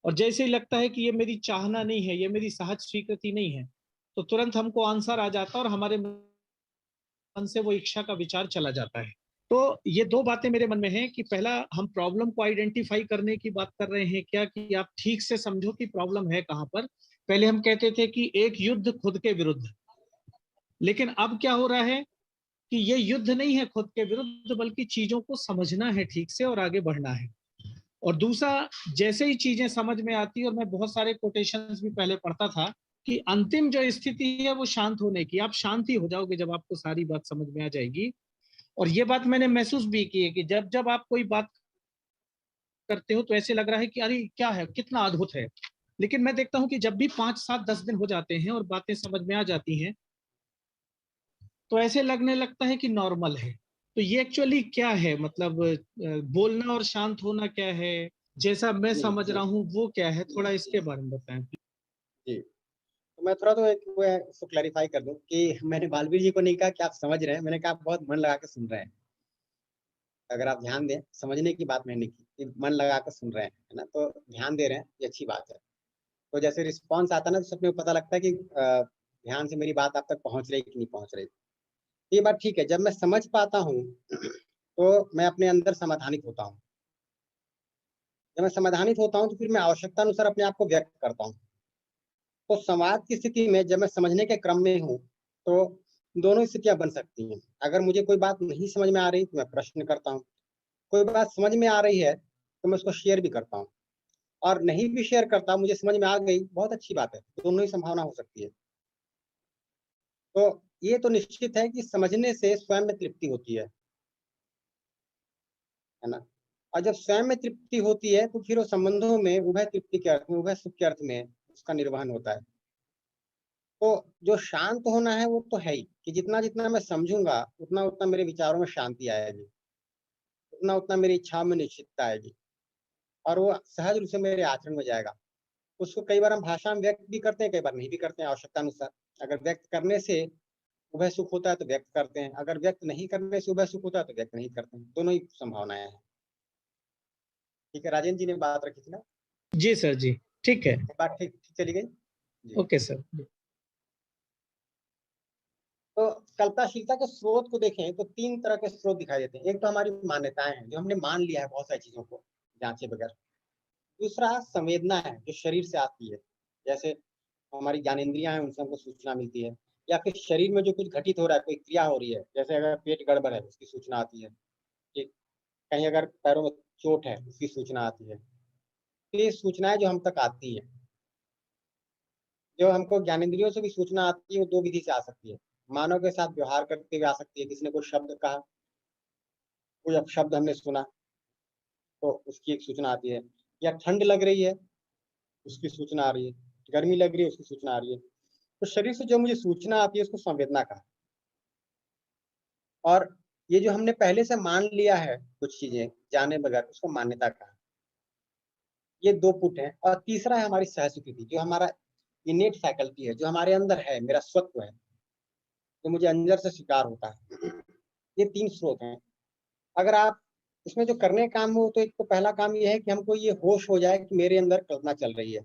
और जैसे ही लगता है कि ये मेरी चाहना नहीं है, ये मेरी सहज स्वीकृति नहीं है, तो तुरंत हमको आंसर आ जाता है और हमारे मन से वो इच्छा का विचार चला जाता है। तो ये दो बातें मेरे मन में हैं कि पहला, हम प्रॉब्लम को आइडेंटिफाई करने की बात कर रहे हैं क्या, कि आप ठीक से समझो कि प्रॉब्लम है कहां पर। पहले हम कहते थे कि एक युद्ध खुद के विरुद्ध, लेकिन अब क्या हो रहा है कि ये युद्ध नहीं है खुद के विरुद्ध, बल्कि चीजों को समझना है ठीक से और आगे बढ़ना है। और दूसरा, जैसे ही चीजें समझ में आती, और मैं बहुत सारे कोटेशंस भी पहले पढ़ता था कि अंतिम जो स्थिति है वो शांत होने की, आप शांति हो जाओगे जब आपको सारी बात समझ में आ जाएगी। और ये बात मैंने महसूस भी की है कि जब जब आप कोई बात करते हो तो ऐसे लग रहा है कि अरे क्या है, कितना अद्भुत है। लेकिन मैं देखता हूं कि जब भी 5 7 10 दिन हो जाते हैं और बातें समझ में आ जाती हैं तो ऐसे लगने लगता है कि नॉर्मल है। तो ये एक्चुअली क्या है, मतलब बोलना और शांत होना क्या है, जैसा मैं जी समझ जी रहा हूँ वो क्या है, थोड़ा इसके बारे में बताएं। जी। तो मैं थोड़ा तो एक इसको क्लैरिफाई कर दूं कि मैंने बालवीर जी को नहीं कहा कि आप समझ रहे हैं, मैंने कहा आप बहुत मन लगा के सुन रहे हैं। अगर आप ध्यान दें, समझने की बात मैंने की कि मन लगा कर सुन रहे हैं, है ना, तो ध्यान दे रहे हैं, ये अच्छी बात है। तो जैसे रिस्पॉन्स आता है ना, तो सबको पता लगता है कि ध्यान से मेरी बात आप तक पहुंच रही कि नहीं पहुंच रही। ये बात ठीक है। जब मैं समझ पाता हूँ तो मैं अपने अंदर समाधानित होता हूँ। जब मैं समाधानित होता हूँ तो फिर मैं आवश्यकता अनुसार अपने आप को व्यक्त करता हूँ। तो संवाद की स्थिति में जब मैं समझने के क्रम में हूँ तो दोनों स्थितियां बन सकती हैं। अगर मुझे कोई बात नहीं समझ में आ रही तो मैं प्रश्न करता हूँ, कोई बात समझ में आ रही है तो मैं उसको शेयर भी करता हूँ, और नहीं भी शेयर करता, मुझे समझ में आ गई, बहुत अच्छी बात है। दोनों ही संभावना हो सकती है। तो ये तो निश्चित है कि समझने से स्वयं में तृप्ति होती है ना। और जब स्वयं में तृप्ति होती है तो फिर वो संबंधों में उभय तृप्ति के अर्थ में, उभय सुख के अर्थ में उसका निर्वहन होता है। तो जो शांत होना है वो तो है ही, कि जितना जितना मैं समझूंगा उतना उतना मेरे विचारों में शांति आएगी, उतना उतना मेरी इच्छाओं में निश्चितता आएगी, और वो सहज रूप से मेरे आचरण में जाएगा। उसको कई बार हम भाषा में व्यक्त भी करते हैं, कई बार नहीं भी करते हैं, आवश्यकता अनुसार। अगर व्यक्त करने से उभय सुख होता है तो व्यक्त करते हैं, अगर व्यक्त नहीं करने से उभय सुख होता है तो व्यक्त नहीं करते हैं। दोनों ही संभावनाएं हैं। ठीक है, राजेंद्र जी ने बात रखी थी ना। जी सर जी, ठीक है। बात ठीक ठीक चली गई जी। Okay sir. तो कल्पनाशीलता के स्रोत को देखें तो 3 तरह के स्रोत दिखाई देते हैं। एक तो हमारी मान्यताएं हैं, जो हमने मान लिया है बहुत सारी चीजों को जांचे बगैर। दूसरा संवेदना है, जो शरीर से आती है, जैसे हमारी ज्ञानेंद्रियां हैं, उनसे हमको सूचना मिलती है। या फिर शरीर में जो कुछ घटित हो रहा है, कोई क्रिया हो रही है, जैसे अगर पेट गड़बड़ है उसकी सूचना आती है, ठीक, कहीं अगर पैरों में चोट है उसकी सूचना आती है। तो ये सूचनाएं जो हम तक आती है, जो हमको ज्ञानेंद्रियों से भी सूचना आती है वो दो विधि से आ सकती है। मानव के साथ व्यवहार करते हुए आ सकती है, किसी ने कोई शब्द कहा, कोई अपशब्द हमने सुना तो उसकी एक सूचना आती है, या ठंड लग रही है उसकी सूचना आ रही है, गर्मी लग रही है उसकी सूचना आ रही है। तो शरीर से जो मुझे सूचना आती है उसको संवेदना कहा। और ये जो हमने पहले से मान लिया है कुछ चीजें जाने बगैर, उसको मान्यता कहा। ये दो पुट है। और तीसरा है हमारी सहस्वीकृति, जो हमारा इनेट फैकल्टी है, जो हमारे अंदर है, मेरा स्वत्व है, जो मुझे अंदर से स्वीकार होता है। ये तीन स्रोत हैं। अगर आप इसमें जो करने का काम हो, तो एक तो पहला काम ये है कि हमको ये होश हो जाए कि मेरे अंदर कल्पना चल रही है।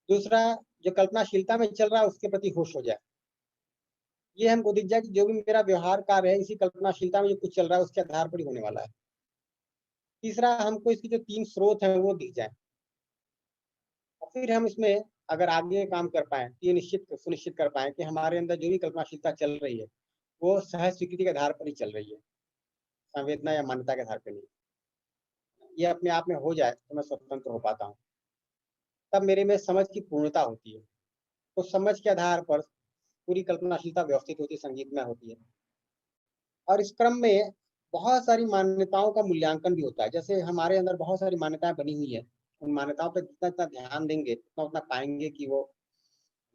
दूसरा, जो कल्पनाशीलता में चल रहा है उसके प्रति होश हो जाए। ये हमको दिख जाए कि जो भी मेरा व्यवहार कार्य है इसी कल्पनाशीलता में जो कुछ चल रहा है उसके आधार पर ही होने वाला है। तीसरा, हमको इसकी जो तीन स्रोत हैं वो दिख जाए। और फिर हम इसमें अगर आगे काम कर पाए तो ये सुनिश्चित कर पाए कि हमारे अंदर जो भी कल्पनाशीलता चल रही है वो सहज स्वीकृति के आधार पर ही चल रही है, संवेदना या मान्यता के आधार पर नहीं। ये अपने आप में हो जाए तो मैं स्वतंत्र हो पाता हूँ। तब मेरे में समझ की पूर्णता होती है। तो समझ के आधार पर पूरी कल्पनाशीलता व्यवस्थित होती है, संगीतमय होती है। और इस क्रम में बहुत सारी मान्यताओं का मूल्यांकन भी होता है। जैसे हमारे अंदर बहुत सारी मान्यताएं बनी हुई है, उन मान्यताओं पर जितना जितना ध्यान देंगे उतना उतना पाएंगे कि वो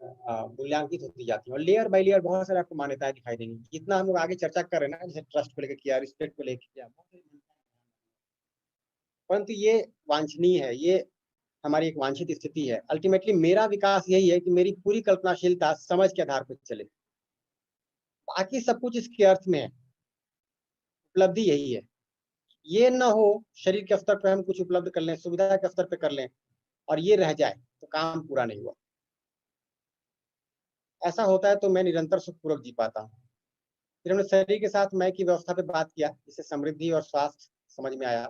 मूल्यांकित होती जाती है। और लेयर बाय लेयर बहुत सारी आपको मान्यताएं दिखाई देंगी। जितना हम लोग आगे चर्चा कर रहे हैं ना, जैसे ट्रस्ट को लेकर किया, रिस्पेक्ट को लेकर किया, परंतु ये वांछनीय है, ये हमारी एक वांछित स्थिति है। अल्टीमेटली मेरा विकास यही है कि मेरी पूरी कल्पनाशीलता समझ के आधार पर चले। बाकी सब कुछ इसके अर्थ में है, उपलब्धि यही है। ये न हो शरीर के स्तर पर हम कुछ उपलब्ध कर लें, सुविधा के स्तर पर कर लें और ये रह जाए तो काम पूरा नहीं हुआ। ऐसा होता है तो मैं निरंतर सुखपूर्वक जी पाता हूँ। फिर हमने शरीर के साथ मैं की व्यवस्था पे बात किया, जिससे समृद्धि और स्वास्थ्य समझ में आया।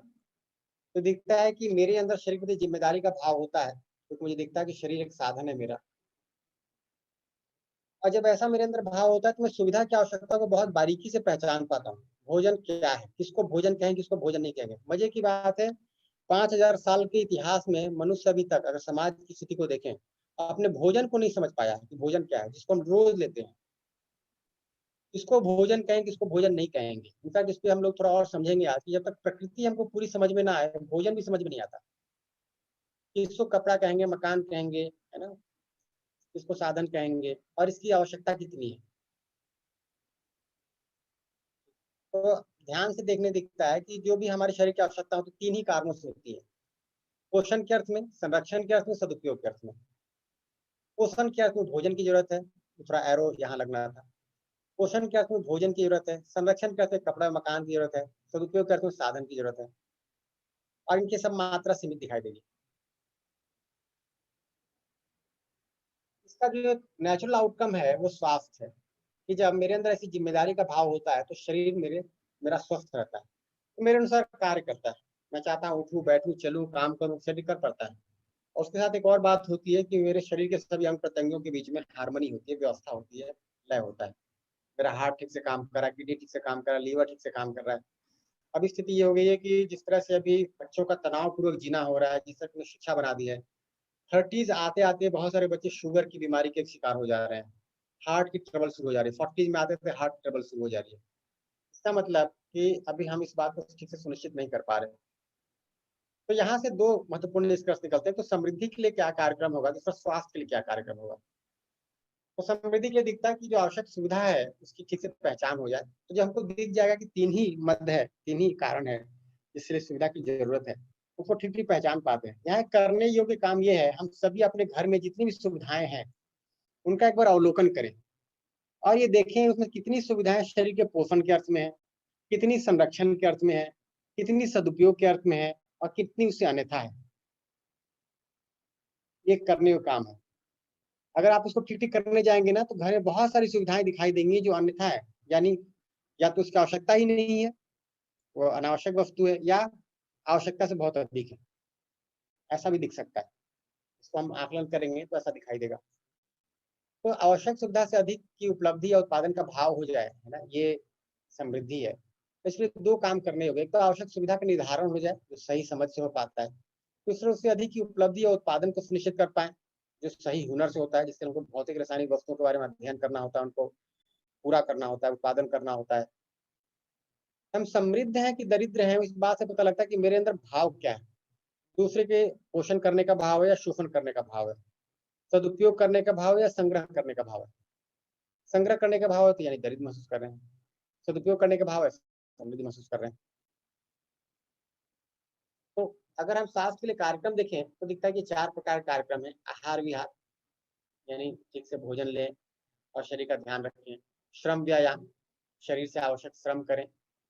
तो दिखता है कि मेरे अंदर शरीर के प्रति जिम्मेदारी का भाव होता है, क्योंकि मुझे दिखता है कि शरीर एक साधन है मेरा। और जब ऐसा मेरे अंदर भाव होता है तो मैं सुविधा की आवश्यकता को बहुत बारीकी से पहचान पाता हूँ। भोजन क्या है, किसको भोजन कहें, किसको भोजन नहीं कहेंगे। मजे की बात है, 5000 साल के इतिहास में मनुष्य अभी तक अगर समाज की स्थिति को देखें, अपने भोजन को नहीं समझ पाया कि भोजन क्या है, जिसको हम रोज लेते हैं। किसको भोजन कहें, किसको भोजन नहीं कहेंगे। इनफैक्ट इस पे हम लोग थोड़ा और समझेंगे आज कि जब तक प्रकृति हमको पूरी समझ में ना आए, भोजन भी समझ में नहीं आता। किसको कपड़ा कहेंगे, मकान कहेंगे, है ना, किसको साधन कहेंगे, और इसकी आवश्यकता कितनी है। तो ध्यान से देखने दिखता है कि जो भी हमारे शरीर की आवश्यकता होती है, तीन ही कारणों से होती है। पोषण के अर्थ में, संरक्षण के अर्थ में, सदुपयोग के अर्थ में। पोषण के अर्थ में भोजन की जरूरत है, थोड़ा एरो यहाँ लगना था। पोषण के अर्थ में भोजन की जरूरत है, संरक्षण के अर्थ में कपड़ा मकान की जरूरत है, सदुपयोग के अर्थ में साधन की जरूरत है। और इनकी सब मात्रा सीमित दिखाई देगी। इसका जो नेचुरल आउटकम है वो स्वास्थ्य है, कि जब मेरे अंदर ऐसी जिम्मेदारी का भाव होता है तो शरीर मेरा स्वस्थ रहता है, तो मेरे अनुसार कार्य करता है। मैं चाहता हूँ उठूं, बैठूं, चलूं, काम करूं, शरीर कर पड़ता है। और उसके साथ एक और बात होती है कि मेरे शरीर के सभी अंग प्रत्यंगों के बीच में हार्मनी होती है, व्यवस्था होती है, लय होता है। मेरा हार्ट ठीक से काम कर रहा है, किडनी ठीक से काम कर रहा है, लीवर ठीक से काम कर रहा है। अभी स्थिति ये हो गई है कि जिस तरह से अभी बच्चों का तनाव पूर्वक जीना हो रहा है, जिस तरह की शिक्षा बना दी है, 30s आते आते बहुत सारे बच्चे शुगर की बीमारी के शिकार हो जा रहे हैं, हार्ट की ट्रबल शुरू हो जा रही है, 40s में आते थे हार्ट ट्रबल शुरू हो जा रही है। इसका मतलब कि अभी हम इस बात को ठीक से सुनिश्चित नहीं कर पा रहे। तो यहाँ से दो महत्वपूर्ण निष्कर्ष निकलते हैं। तो समृद्धि के लिए क्या कार्यक्रम होगा, दूसरा स्वास्थ्य के लिए क्या कार्यक्रम होगा। तो समृद्धि के लिए दिखता है कि जो आवश्यक सुविधा है उसकी ठीक से पहचान हो जाए, तो जो हमको दिख जाएगा कि तीन ही मद है, तीन ही कारण है जिससे सुविधा की जरूरत है, उसको ठीक ठीक पहचान पाते हैं। यहाँ करने योग्य काम ये है, हम सभी अपने घर में जितनी भी सुविधाएं हैं उनका एक बार अवलोकन करें और ये देखें उसमें कितनी सुविधाएं शरीर के पोषण के अर्थ में है, कितनी संरक्षण के अर्थ में है, कितनी सदुपयोग के अर्थ में है और कितनी उससे अन्यथा है। ये करने का काम है। अगर आप उसको ठीक ठीक करने जाएंगे ना तो घर में बहुत सारी सुविधाएं दिखाई देंगी जो अन्यथा है, यानी या तो उसकी आवश्यकता ही नहीं है, वो अनावश्यक वस्तु है, या आवश्यकता से बहुत अधिक है। ऐसा भी दिख सकता है। इसको हम आकलन करेंगे तो ऐसा दिखाई देगा। तो आवश्यक सुविधा से अधिक की उपलब्धि या उत्पादन का भाव हो जाए, है ना, ये समृद्धि है। तो इसलिए दो काम करने होंगे। एक तो आवश्यक सुविधा का निर्धारण हो जाए जो सही समझ से हो पाता है, दूसरे उससे अधिक की उपलब्धि और उत्पादन को सुनिश्चित कर पाए जो सही हुनर से होता है, जिससे उनको भौतिक रासायनिक वस्तुओं के बारे में अध्ययन करना होता है, उनको पूरा करना होता है, उत्पादन करना होता है। हम समृद्ध हैं कि दरिद्र हैं, इस बात से पता लगता है कि मेरे अंदर भाव क्या है। दूसरे के पोषण करने का भाव है या शोषण करने का भाव है, सदुपयोग करने का भाव है या संग्रह करने का भाव है। संग्रह करने का भाव है तो यानी दरिद्र महसूस कर रहे हैं, सदुपयोग करने का भाव है समृद्धि महसूस कर रहे हैं। तो अगर हम स्वास्थ्य के लिए कार्यक्रम देखें तो दिखता है कि 4 प्रकार के कार्यक्रम है। आहार विहार, यानी ठीक से भोजन लें और शरीर का ध्यान रखें। श्रम व्यायाम, शरीर से आवश्यक श्रम करें,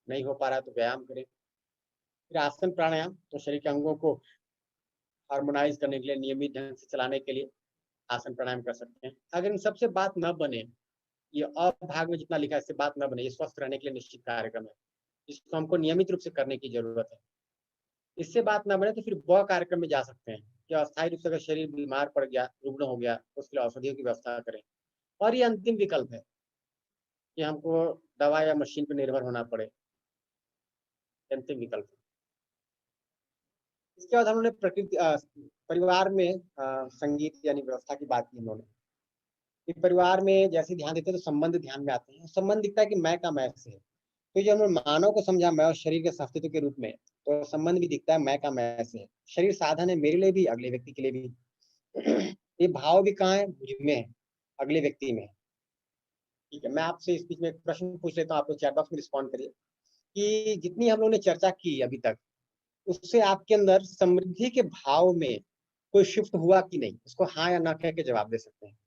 नहीं हो पा रहा तो व्यायाम करें। फिर आसन प्राणायाम, तो शरीर के अंगों को हार्मोनाइज करने के लिए, नियमित ढंग से चलाने के लिए आसन प्राणायाम कर सकते हैं। अगर इन सबसे बात न बने, ये भाग में जितना लिखा है इससे बात न बने, ये स्वस्थ रहने के लिए निश्चित कार्यक्रम है, इसको हमको नियमित रूप से करने की जरूरत है। इससे बात न बने तो फिर वह कार्यक्रम में जा सकते हैं कि अस्थायी रूप से अगर शरीर बीमार पड़ गया, रुग्ण हो गया, तो उसके लिए औषधियों की व्यवस्था करें। और ये अंतिम विकल्प है कि हमको दवा या मशीन पर निर्भर होना पड़े, अंतिम विकल्प। इसके बाद हम लोगों ने प्रकृति परिवार में संगीत यानी व्यवस्था की बात की। उन्होंने परिवार में जैसे ध्यान देते हैं तो संबंध ध्यान में आते हैं। संबंध दिखता है कि मैं का मैं से है, तो जब हमने मानव को समझा मैं और शरीर के अस्तित्व के रूप में, तो संबंध भी दिखता है मैं का मैं से है। शरीर साधन है मेरे लिए भी, अगले व्यक्ति के लिए भी। ये भाव भी कहाँ है, मुझ में है, अगले व्यक्ति में है। ठीक है, मैं आपसे इस बीच में एक प्रश्न पूछ लेता हूँ, आप लोग चैट बॉक्स में रिस्पॉन्ड करिए कि जितनी हम लोगों ने चर्चा की अभी तक, उससे आपके अंदर समृद्धि के भाव में कोई शिफ्ट हुआ कि नहीं, उसको हाँ या ना कह के जवाब दे सकते हैं।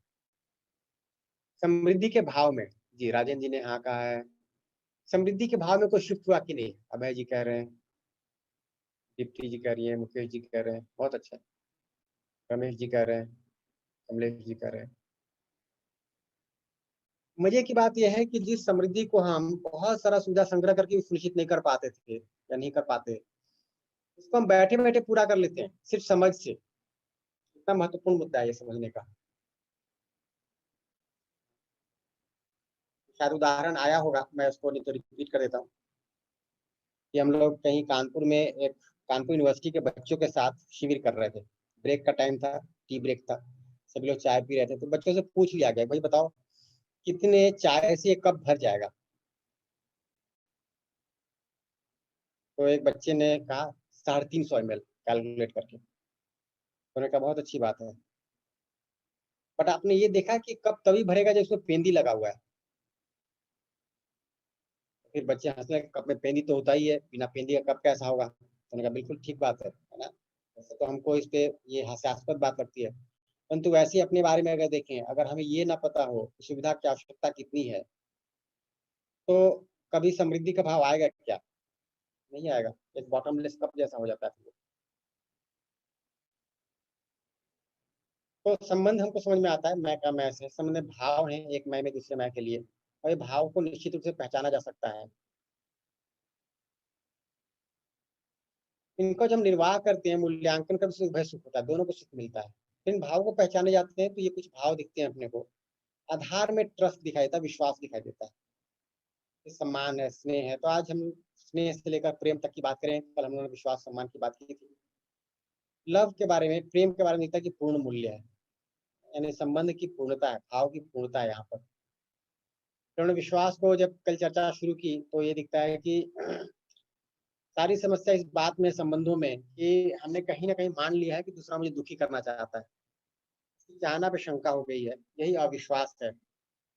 समृद्धि के भाव में, जी राजेंद्र जी ने हाँ कहा है। समृद्धि के भाव में कोई शिफ्ट हुआ कि नहीं, अभय जी कह रहे हैं, दीप्ति जी कह रही है, मुकेश जी कह रहे हैं, बहुत अच्छा। रमेश जी कह रहे हैं, कमलेश जी कह रहे हैं। मजे की बात यह है कि जिस समृद्धि को हम बहुत सारा सुविधा संग्रह करके भी सुनिश्चित नहीं कर पाते थे या नहीं कर पाते, उसको हम बैठे बैठे पूरा कर लेते हैं सिर्फ समझ से। इतना महत्वपूर्ण मुद्दा है ये समझने का। शायद उदाहरण आया होगा, मैं उसको नहीं तो रिपीट कर देता हूँ कि हम लोग कहीं कानपुर में एक कानपुर यूनिवर्सिटी के बच्चों के साथ शिविर कर रहे थे। ब्रेक का टाइम था, टी ब्रेक था, सभी लोग चाय पी रहे थे। तो बच्चों से पूछ लिया गया, भाई बताओ कितने चाय से एक कप भर जाएगा। तो एक बच्चे ने कहा 350 ml कैलकुलेट करके। उन्होंने कहा बहुत अच्छी बात है, बट आपने ये देखा कि कप तभी भरेगा जब उसमें पेंदी लगा हुआ है। फिर बच्चे हंसने लगे, कप में पेंदी तो होता ही है, बिना पेंदी का कप कैसा होगा। उन्होंने कहा बिल्कुल ठीक बात है ना। वैसे तो हमको इस पे ये हास्यास्पद बात लगती है, परंतु वैसे ही अपने बारे में अगर देखें, अगर हमें ये ना पता हो सुविधा की आवश्यकता कितनी है, तो कभी समृद्धि का भाव आएगा क्या, नहीं आएगा। एक बॉटमलेस कप जैसा हो जाता है। तो संबंध हमको समझ में आता है मैं का मैं से। संबंध में भाव है, एक मैं में दूसरे मैं के लिए, और ये भाव को निश्चित रूप से पहचाना जा सकता है। इनको जब हम निर्वाह करते हैं, मूल्यांकन का भी भय सुख होता है, दोनों को सुख मिलता है। इन भाव को पहचाने जाते हैं तो ये कुछ भाव दिखते हैं अपने को। आधार में ट्रस्ट दिखाई देता है, विश्वास दिखाई देता है, सम्मान है, स्नेह है। तो आज हम स्नेह से लेकर प्रेम तक की बात करें। कल हम लोगों ने विश्वास सम्मान की बात की थी। लव के बारे में, प्रेम के बारे में दिखता है कि पूर्ण मूल्य है, यानी संबंध की पूर्णता है, भाव की पूर्णता है यहाँ पर। उन्होंने विश्वास को जब कल चर्चा शुरू की तो ये दिखता है कि सारी समस्या इस बात में, संबंधों में, कि हमने कहीं ना कहीं मान लिया है कि दूसरा मुझे दुखी करना चाहता है। चाहना पे शंका हो गई है, यही अविश्वास है।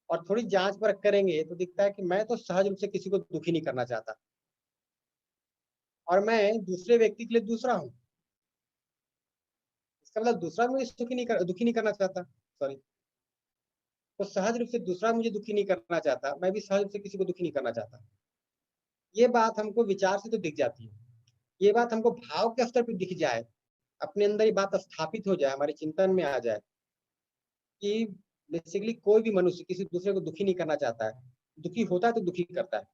और थोड़ी जांच परख करेंगे तो दिखता है कि मैं तो सहज रूप से किसी को दुखी नहीं करना चाहता, और मैं दूसरे व्यक्ति के लिए दूसरा हूँ। इसका मतलब दूसरा मुझे दुखी नहीं करना चाहता, सॉरी। तो सहज रूप से दूसरा मुझे दुखी नहीं करना चाहता, मैं भी सहज रूप से किसी को दुखी नहीं करना चाहता। ये बात हमको विचार से तो दिख जाती है, ये बात हमको भाव के स्तर पर दिख जाए, अपने अंदर ये बात स्थापित हो जाए, हमारे चिंतन में आ जाए कि बेसिकली कोई भी मनुष्य किसी दूसरे को दुखी नहीं करना चाहता है, दुखी होता है तो दुखी करता है।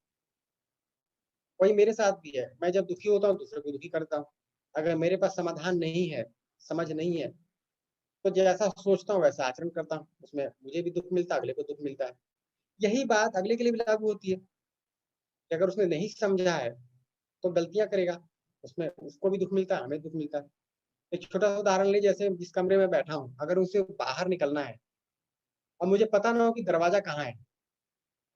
वही मेरे साथ भी है, मैं जब दुखी होता हूँ दूसरे को दुखी करता हूँ। अगर मेरे पास समाधान नहीं है, समझ नहीं है, तो जैसा सोचता हूँ वैसा आचरण करता हूँ, उसमें मुझे भी दुख मिलता है, अगले को दुख मिलता है। यही बात अगले के लिए भी लागू होती है कि अगर उसने नहीं समझा है तो गलतियां करेगा, उसमें उसको भी दुख मिलता है, हमें दुख मिलता है। एक छोटा सा उदाहरण ले, जैसे जिस कमरे में बैठा हूँ, अगर उसे बाहर निकलना है और मुझे पता ना हो कि दरवाजा कहाँ है,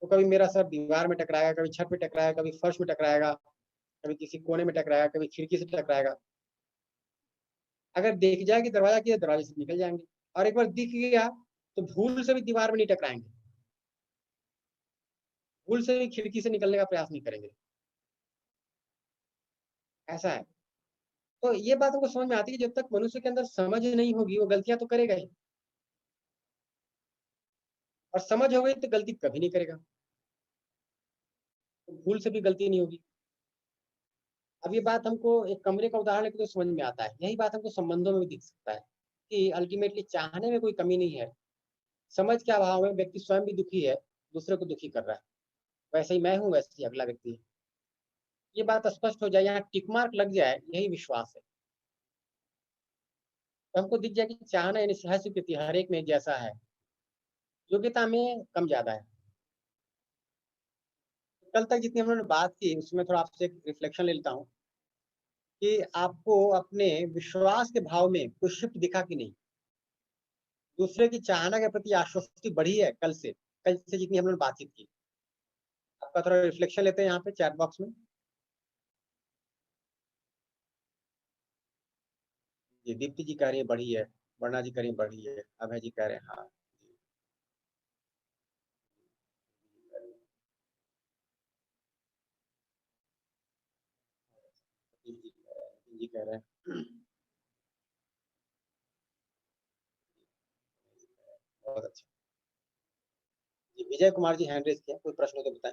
तो कभी मेरा सर दीवार में टकराएगा, कभी छत पे टकराएगा, कभी फर्श में टकराएगा, कभी किसी कोने में टकराएगा, कभी खिड़की से टकराएगा। अगर देख जाए कि दरवाजा किया, दरवाजे से निकल जाएंगे, और एक बार दिख गया तो भूल से भी दीवार में नहीं टकराएंगे, भूल से भी खिड़की से निकलने का प्रयास नहीं करेंगे। ऐसा है। तो ये बात हमको समझ में आती है कि जब तक मनुष्य के अंदर समझ नहीं होगी, वो गलतियां तो करेगा ही, और समझ हो गई तो गलती कभी नहीं करेगा, तो भूल से भी गलती नहीं होगी। अब ये बात हमको एक कमरे का उदाहरण लेकर तो समझ में आता है, यही बात हमको संबंधों में भी दिख सकता है कि अल्टीमेटली चाहने में कोई कमी नहीं है, समझ के अभाव में व्यक्ति स्वयं भी दुखी है, दूसरे को दुखी कर रहा है। वैसे ही मैं हूँ, वैसे ही अगला व्यक्ति है। ये बात स्पष्ट हो जाए, यहाँ टिक मार्क लग जाए, यही विश्वास है। तो हमको दिख जाए कि चाहना यानी सह स्वीकृति हर एक में एक जैसा है, योग्यता में कम ज्यादा है। कल तक जितनी हम लोगों ने बात की उसमें थोड़ा आपसे एक रिफ्लेक्शन ले लेता हूँ कि आपको अपने विश्वास के भाव में कुछ शिफ्ट दिखा कि नहीं, दूसरे की चाहना के प्रति आश्वस्ति बढ़ी है कल से जितनी हम लोगों ने बातचीत की। आपका थोड़ा रिफ्लेक्शन लेते हैं यहाँ पे चैट बॉक्स में। जी, दीप्ति जी कह रही है बढ़ी है, वर्णा जी कह रही है बढ़ी है, अभय जी कह रहे हैं हाँ। जी कह रहे हैं बहुत अच्छा। जी, विजय कुमार जी हैंड रेज किया, कोई प्रश्न हो तो बताएं।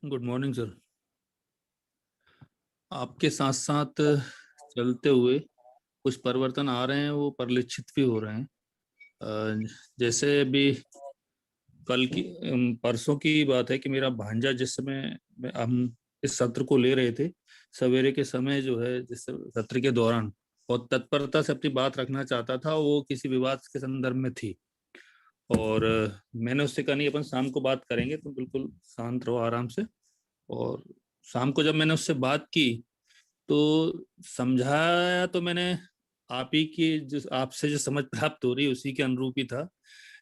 Good morning sir. आपके साथ साथ चलते हुए कुछ परिवर्तन आ रहे हैं, वो परिलक्षित भी हो रहे हैं। जैसे अभी कल की परसों की बात है कि मेरा भांजा जिस समय हम इस सत्र को ले रहे थे, सवेरे के समय जो है जिस सत्र के दौरान बहुत तत्परता से अपनी बात रखना चाहता था, वो किसी विवाद के संदर्भ में थी, और मैंने उससे कहा नहीं अपन शाम को बात करेंगे, तो बिल्कुल शांत रहो आराम से। और शाम को जब मैंने उससे बात की तो समझाया तो मैंने आप ही की जो आपसे जो समझ प्राप्त हो रही है उसी के अनुरूप ही था,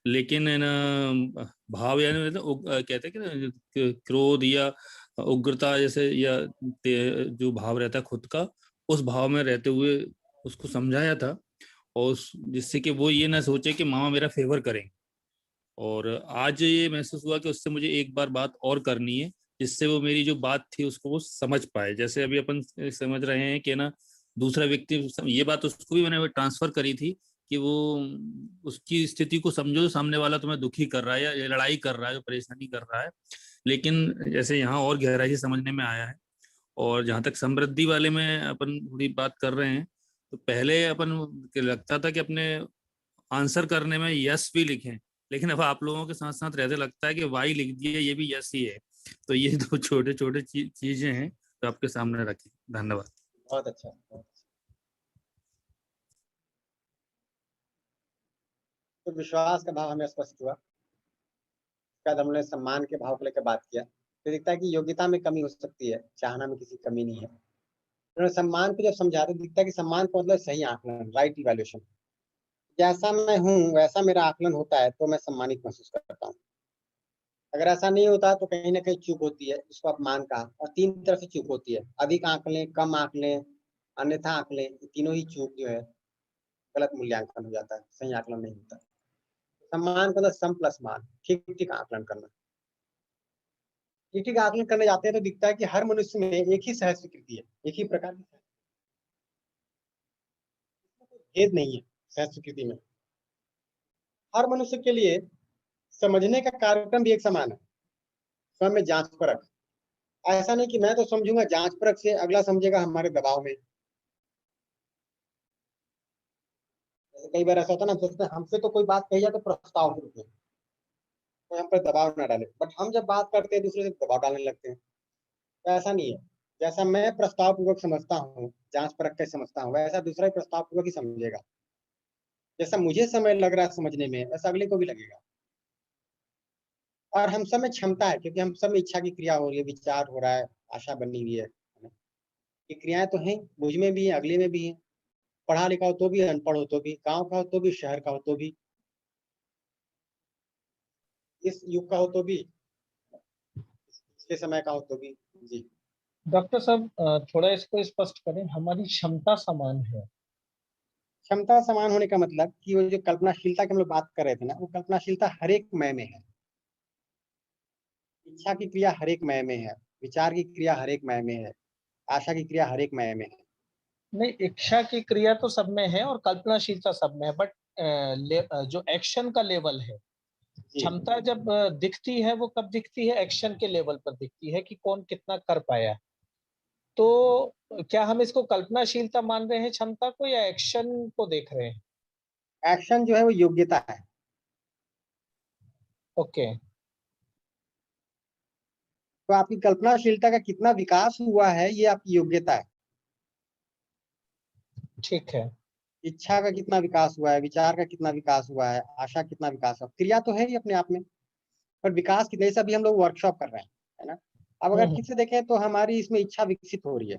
लेकिन है ना भाव यानी कहते हैं कि ना क्रोध या उग्रता जैसे या जो भाव रहता है खुद का, उस भाव में रहते हुए उसको समझाया था, और जिससे कि वो ये ना सोचे कि मामा मेरा फेवर करें। और आज ये महसूस हुआ कि उससे मुझे एक बार बात और करनी है, जिससे वो मेरी जो बात थी उसको वो समझ पाए। जैसे अभी अपन समझ रहे हैं कि ना दूसरा व्यक्ति, ये बात उसको भी मैंने ट्रांसफर करी थी कि वो उसकी स्थिति को समझो, सामने वाला तुम्हें दुखी कर रहा है या लड़ाई कर रहा है, परेशानी कर रहा है, लेकिन जैसे यहाँ और गहराई से समझने में आया है। और जहाँ तक समृद्धि वाले में अपन थोड़ी बात कर रहे हैं, तो पहले अपन लगता था कि अपने आंसर करने में यस भी लिखें, लेकिन अब आप लोगों के साथ साथ रहते लगता है कि वाई लिख दिए, ये भी यस ही है। तो ये दो छोटे छोटे चीजें हैं तो आपके सामने रखी। धन्यवाद। बहुत अच्छा, बहुत अच्छा। तो विश्वास का भाव हमें स्पष्ट हुआ, शायद हमने सम्मान के भाव को लेकर बात किया, तो दिखता है कि योग्यता में कमी हो सकती है, चाहना में किसी कमी नहीं है। उन्होंने सम्मान को जब समझाते दिखता है कि सम्मान का मतलब सही आकलन, राइट इवैल्यूएशन। जैसा मैं हूँ वैसा मेरा आकलन होता है तो मैं सम्मानित महसूस करता हूँ। अगर ऐसा नहीं होता तो कहीं ना कहीं चूक होती है, इसको अपमान कहा। और तीन तरह से चूक होती है, अधिक आंकलें, कम आंकलें, अन्यथा आंकलें, तीनों ही चूक जो है गलत मूल्यांकन हो जाता है, सही आकलन नहीं होता। सम्मान का मतलब सम प्लस मान, ठीक ठीक आकलन करना। ठीक ठीक आकलन करने जाते हैं तो दिखता है कि हर मनुष्य में एक ही सहज स्वीकृति है, एक ही प्रकार की भेद नहीं है सहज स्वीकृति में। हर मनुष्य के लिए समझने का कार्यक्रम भी एक समान है, स्वयं में जांच परख। ऐसा नहीं कि मैं तो समझूंगा जांच परख से, अगला समझेगा हमारे दबाव में। कई बार ऐसा होता है ना, सोचते हैं हमसे तो कोई बात कही जाए तो प्रस्ताव के रूप में, कोई हम पर दबाव ना डाले, बट हम जब बात करते हैं दूसरे से दबाव डालने लगते हैं। तो ऐसा नहीं है, जैसा मैं प्रस्ताव पूर्वक समझता हूँ, जांच परख के समझता हूँ, वैसा दूसरा ही प्रस्ताव पूर्वक ही समझेगा। जैसा मुझे समय लग रहा है समझने में, वैसा अगले को भी लगेगा। और हम सब में क्षमता है, क्योंकि हम सब में इच्छा की क्रिया हो रही है, विचार हो रहा है, आशा बनी हुई है। ये क्रियाएं तो हैं, मुझ में भी है, अगले में भी है। पढ़ा लिखा हो तो भी, अनपढ़ हो तो भी, गांव का हो तो भी, शहर का हो तो भी, इस युग का हो तो भी, पिछले समय का हो तो भी। जी डॉक्टर साहब थोड़ा इसको स्पष्ट करें, हमारी क्षमता समान है। क्षमता समान होने का मतलब कि वो जो कल्पनाशीलता की हम लोग बात कर रहे थे ना, वो कल्पनाशीलता हर एक मय में है। इच्छा की क्रिया हर एक मय में है, विचार की क्रिया हर एक मय में है, आशा की क्रिया हर एक मय में है। नहीं, इच्छा की क्रिया तो सब में है और कल्पनाशीलता सब में है, बट जो एक्शन का लेवल है, जी क्षमता जब दिखती है वो कब दिखती है? एक्शन के लेवल पर दिखती है कि कौन कितना कर पाया। तो क्या हम इसको कल्पनाशीलता मान रहे हैं क्षमता को, या एक्शन को देख रहे हैं? एक्शन जो है वो योग्यता है। ओके। तो आपकी कल्पनाशीलता का कितना विकास हुआ है, ये आपकी योग्यता है। ठीक है। इच्छा का कितना विकास हुआ है, विचार का कितना विकास हुआ है, आशा कितना विकास हुआ, क्रिया तो है ही अपने आप में, पर विकास कितने, से अभी हम लोग वर्कशॉप कर रहे हैं, है ना। अब अगर ठीक से देखें तो हमारी इसमें इच्छा विकसित हो रही है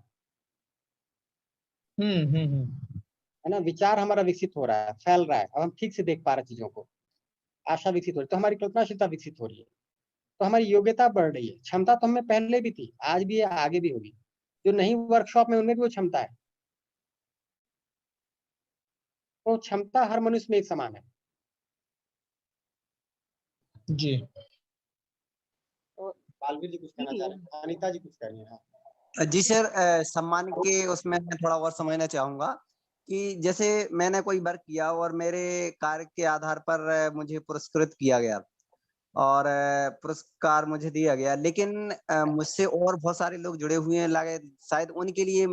है ना, विचार हमारा विकसित हो रहा है, फैल रहा है, अब हम ठीक से देख पा रहे हैं चीजों को, आशा विकसित हो रही है, तो हमारी कल्पनाशीलता विकसित हो रही है, तो हमारी योग्यता बढ़ रही है। क्षमता तो हमें पहले भी थी, आज भी है, आगे भी होगी। जो नहीं वर्कशॉप में, उनमें भी वो क्षमता है। तो क्षमता हर मनुष्य में एक समान है। जी। तो बालवीर जी कुछ कहना चाह रहे हैं, अनीता जी कुछ कह रही हैं। हाँ। जी सर, सम्मान के उसमें मैं थोड़ा और समझना चाहूंगा कि जैसे मैंने कोई वर्क किया और मेरे कार्य के आधार पर मुझे पुरस्कृत किया गया और पुरस्कार मुझे दिया गया, लेकिन मुझसे और बहुत सारे लोग जुड़े हुए हैं, लगे शायद उनके लिए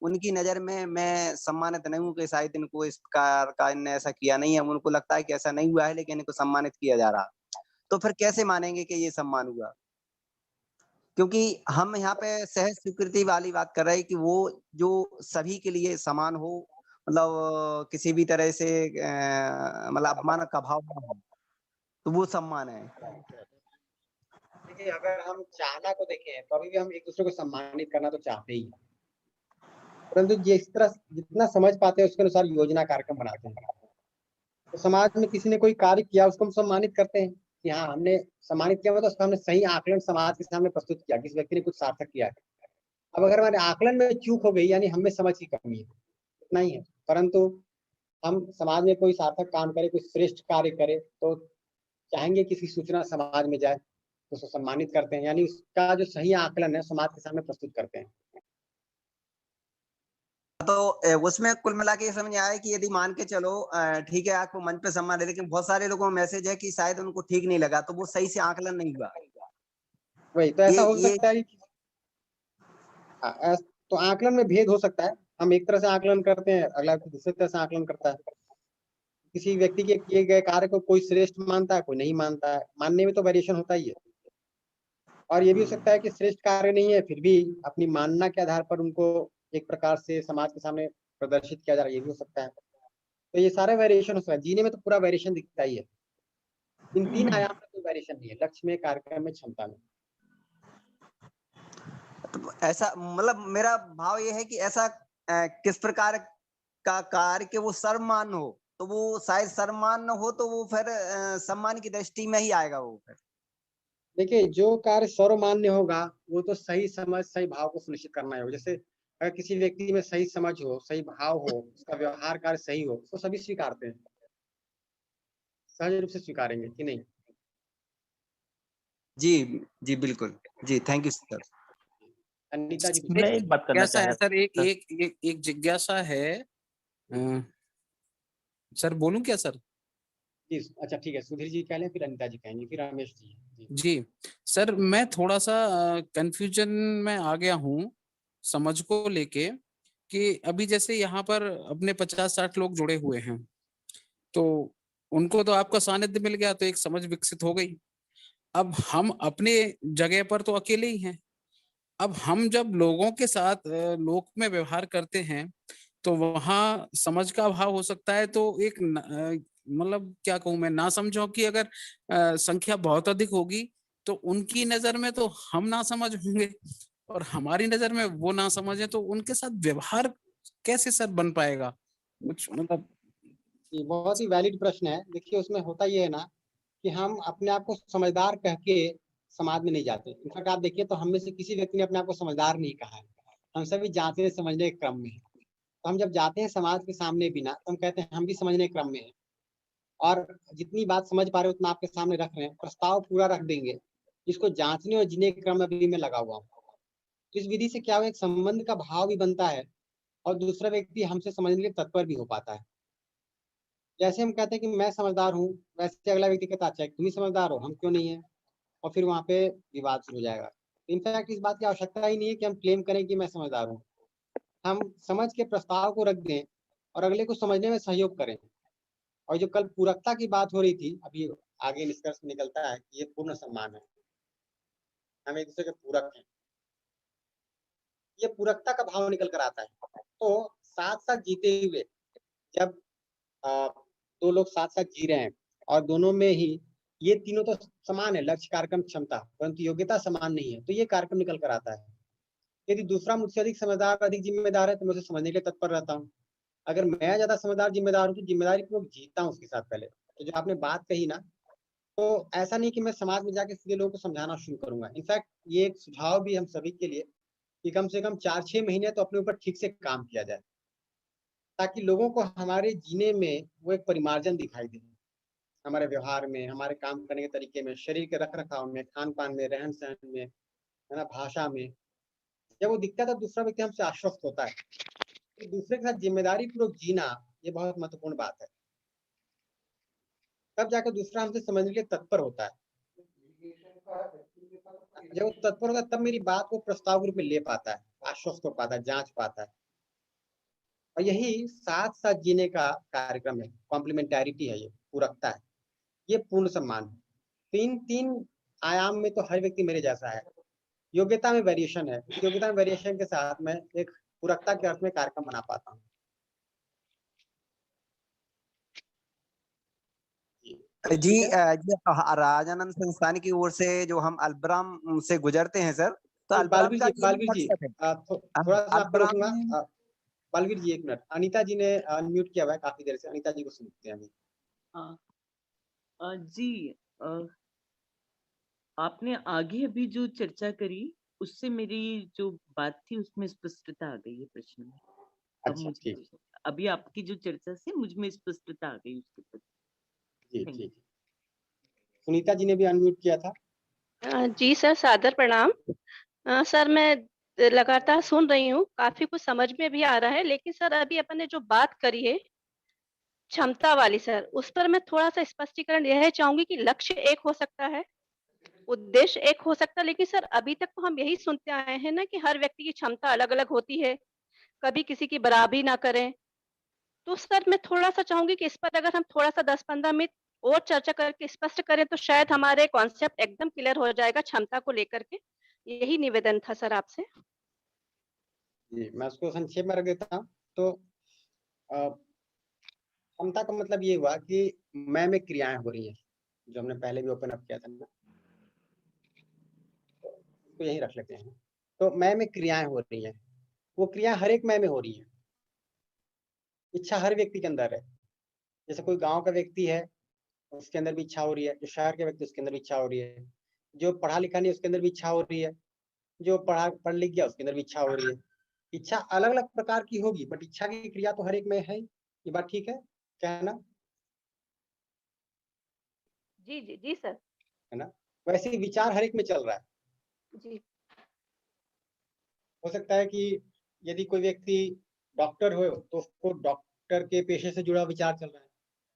उनकी नजर में मैं सम्मानित नहीं हूँ कि शायद इनको इस प्रकार का इनने ऐसा किया नहीं है, उनको लगता है कि ऐसा नहीं हुआ है लेकिन इनको सम्मानित किया जा रहा। तो फिर कैसे मानेंगे कि ये सम्मान हुआ? क्योंकि हम यहाँ पे सहज स्वीकृति वाली बात कर रहे हैं कि वो जो सभी के लिए समान हो, मतलब किसी भी तरह से मतलब अपमान का भाव ना हो, तो वो सम्मान है। देखिए, अगर हम चाहना को देखें तो अभी भी हम एक दूसरे को सम्मानित करना तो चाहते ही हैं, परंतु जिस तरह जितना समझ पाते हैं उसके अनुसार योजना कार्यक्रम बनाते हैं। तो समाज में किसी ने कोई कार्य किया, उसको हम सम्मानित करते हैं कि हाँ हमने सम्मानित किया, मतलब उसका हमने सही आकलन समाज के सामने प्रस्तुत किया, किसी व्यक्ति ने कुछ सार्थक किया है। अब अगर हमारे आकलन में चूक हो गई, यानी हमें समझ की कमी है, इतना ही है। परंतु हम समाज में कोई सार्थक काम करे, कोई श्रेष्ठ कार्य करे, तो चाहेंगे कि इसकी सूचना समाज में जाए, तो उसको सम्मानित करते हैं, यानी उसका जो सही आकलन है समाज के सामने प्रस्तुत करते हैं। तो उसमें कुल मिला के ये समझ आया कि यदि मान के चलो ठीक है आपको मंच पे सम्मान है, लेकिन बहुत सारे लोगों को मैसेज है कि शायद उनको ठीक नहीं लगा, तो वो सही से आकलन नहीं हुआ। वही तो ऐसा हो ये सकता है कि तो आकलन में भेद हो सकता है। हम एक तरह से आकलन करते हैं, अगला दूसरे तरह से आकलन करता है। किसी व्यक्ति के किए गए कार्य को कोई श्रेष्ठ मानता है, कोई नहीं मानता है, मानने में तो वेरिएशन होता ही है। और ये भी हो सकता है कि श्रेष्ठ कार्य नहीं है, फिर भी अपनी मानना के आधार पर उनको एक प्रकार से समाज के सामने प्रदर्शित किया जा रहा है, ये भी हो सकता है। तो ये सारे वेरिएशन हो सकता है, जीने में तो पूरा वेरिएशन दिखता ही है। इन तीन आयाम में कोई वेरिएशन नहीं है, लक्ष्य में, कार्यक्रम में, क्षमता में। तो ऐसा मतलब मेरा भाव ये है कि ऐसा किस प्रकार का कार्य के वो सर्वमान हो, तो वो शायद सर्वमान हो तो वो फिर सम्मान की दृष्टि में ही आएगा वो फिर। देखिए, जो कार्य सर्वमान्य होगा वो तो सही समझ, सही भाव को सुनिश्चित करना होगा। जैसे अगर किसी व्यक्ति में सही समझ हो, सही भाव हो, उसका व्यवहार कार्य सही हो, तो सभी स्वीकारते हैं, सहज रूप से स्वीकारेंगे कि नहीं। जी जी बिल्कुल जी, थैंक यू सर। अनीता जी मैं एक बात करना जिज्ञासा चाह है रहा सर, एक था। एक एक एक जिज्ञासा है। सर बोलूं क्या सर? जी अच्छा ठीक है, सुधीर जी कह लें, फिर अनीता जी कहेंगे, फिर रमेश जी। जी सर, मैं थोड़ा सा कंफ्यूजन में आ गया हूँ समझ को लेके कि अभी जैसे यहाँ पर अपने 50-60 लोग जुड़े हुए हैं, तो उनको तो आपका सानिध्य मिल गया तो एक समझ विकसित हो गई। अब हम अपने जगह पर तो अकेले ही हैं। अब हम जब लोगों के साथ लोक में व्यवहार करते हैं तो वहां समझ का अभाव हो सकता है। तो एक मतलब क्या कहूं मैं, ना समझो कि अगर संख्या बहुत अधिक होगी तो उनकी नजर में तो हम ना समझ होंगे, और हमारी नजर में वो ना समझे तो उनके साथ व्यवहार कैसे सर बन पाएगा? कुछ मतलब ये बहुत ही वैलिड प्रश्न है। देखिए, उसमें होता ये है ना कि हम अपने आप को समझदार कह के समाज में नहीं जाते। इनफैक्ट आप देखिए तो हम में से किसी व्यक्ति ने अपने आप को समझदार नहीं कहा है। हम सभी जांचने समझने के क्रम में हैं। तो हम जब जाते हैं समाज के सामने बिना, तो हम कहते हैं हम भी समझने के क्रम में हैं, और जितनी बात समझ पा रहे हो उतना आपके सामने रख रहे हैं, प्रस्ताव पूरा रख देंगे। इसको जांचने और जीने के क्रम में भी मैं लगा हुआ हूँ। तो इस विधि से क्या हुआ, एक संबंध का भाव भी बनता है और दूसरा व्यक्ति हमसे समझने के लिए तत्पर भी हो पाता है। जैसे हम कहते हैं कि मैं समझदार हूँ, वैसे अगला व्यक्ति कहता है अच्छा तुम ही समझदार हो, हम क्यों नहीं है, और फिर वहां पे विवाद शुरू हो जाएगा। इनफैक्ट इस बात की आवश्यकता ही नहीं है कि हम क्लेम करें कि मैं समझदार हूँ। हम समझ के प्रस्ताव को रख दें और अगले को समझने में सहयोग करें। और जो कल पूरकता की बात हो रही थी, अभी आगे निष्कर्ष निकलता है कि ये पूर्ण सम्मान है, हम एक दूसरे के पूरक हैं, ये पूरकता का भाव निकल कर आता है। तो साथ साथ जीते हुए जब दो लोग साथ साथ जी रहे हैं और दोनों में ही ये तीनों तो समान है, लक्ष्य, कार्यक्रम, क्षमता, परंतु योग्यता समान नहीं है, तो ये कार्यक्रम निकल कर आता है। यदि दूसरा मुझसे अधिक समझदार, अधिक जिम्मेदार है, तो मैं उसे समझने के लिए तत्पर रहता हूँ। अगर मैं ज्यादा समझदार, जिम्मेदार हूँ, तो जिम्मेदारी पूर्वक जीता हूँ उसके साथ पहले। तो जो आपने बात कही ना, तो ऐसा नहीं कि मैं समाज में जाके सीधे लोगों को समझाना शुरू करूंगा। इनफैक्ट ये एक सुझाव भी हम सभी के लिए कि कम से कम 4-6 महीने तो अपने ऊपर ठीक से काम किया जाए, ताकि लोगों को हमारे जीने में वो एक परिमार्जन दिखाई दे, हमारे व्यवहार में, हमारे काम करने के तरीके में, शरीर के रख रखाव में, खान पान में, रहन सहन में, है ना, भाषा में। जब वो दिखता है तो दूसरा व्यक्ति हमसे आश्वस्त होता है। तो दूसरे के साथ जिम्मेदारी पूर्वक जीना ये बहुत महत्वपूर्ण बात है। तब जाकर दूसरा हमसे समझने के लिए तत्पर होता है। जब वो तत्पर होता है तब मेरी बात को प्रस्ताव के रूप में ले पाता है, आश्वस्त हो पाता है, जांच पाता है। और यही साथ साथ जीने का कार्यक्रम है, कॉम्प्लीमेंटैरिटी है, ये पूरकता है, ये पूर्ण सम्मान है। तीन तीन आयाम में तो हर व्यक्ति मेरे जैसा है। योग्यता में वेरिएशन है, उस योग्यता में वेरिएशन के साथ मैं एक पूरकता के अर्थ में कार्यक्रम बना पाता हूँ। जी जी राजानंद संस्थान की ओर से जो हम अल्बराम से गुजरते हैं सर, तो अल्बराम का बालवीर जी थोड़ा सा आपको रोकूंगा। बालवीर जी 1 मिनट, अनीता जी ने अनम्यूट किया हुआ है काफी देर से, अनीता जी को सुनते हैं अभी। जी आपने आगे अभी जो चर्चा करी उससे मेरी जो बात थी उसमें स्पष्टता आ गई है प्रश्न में। अब अच्छा, मुझे अभी आपकी जो चर्चा से मुझ में स्पष्टता आ गई उसके प्रति। जी ठीक। सुनीता जी ने भी अनम्यूट किया था। जी सर, सादर प्रणाम। सर मैं लगातार सुन रही हूँ, काफी कुछ समझ में भी आ रहा है, लेकिन सर अभी अपन ने जो बात करी है क्षमता वाली सर, उस पर मैं थोड़ा सा स्पष्टीकरण यह चाहूंगी कि लक्ष्य एक हो सकता है, उद्देश्य एक हो सकता है, लेकिन सर अभी तक तो हम यही सुनते आए हैं ना कि हर व्यक्ति की क्षमता अलग अलग होती है, कभी किसी की बराबरी ना करें। तो सर मैं थोड़ा सा चाहूंगी कि इस पर अगर हम थोड़ा सा 10-15 मिनट और चर्चा करके स्पष्ट करें तो शायद हमारे कॉन्सेप्ट एकदम क्लियर हो जाएगा क्षमता को लेकर के। यही निवेदन था सर आपसे। जी मैं उसको संक्षेप में रख देता हूँ। तो क्षमता का मतलब ये हुआ कि मैं में क्रियाएं हो रही हैं, जो हमने पहले भी ओपन अप किया था ना, तो यही रख लेते हैं। तो मैं में क्रियाएं हो रही हैं, वो क्रिया हर एक मैं में हो रही है। इच्छा हर व्यक्ति के अंदर है। जैसे कोई गांव का व्यक्ति है, उसके अंदर भी इच्छा हो रही है, जो शहर के व्यक्ति उसके अंदर भी इच्छा हो रही है, जो पढ़ा लिखा नहीं उसके अंदर भी इच्छा हो रही है, जो पढ़ लिख गया उसके अंदर भी इच्छा हो रही है। इच्छा अलग अलग प्रकार की होगी, बट इच्छा की क्रिया तो हर एक में है। ये बात ठीक है कहना? जी जी जी सर। है ना? वैसे ही विचार हर एक में चल रहा है। जी। हो सकता है कि यदि कोई व्यक्ति डॉक्टर हो तो उसको डॉक्टर के पेशे से जुड़ा विचार चल रहा है,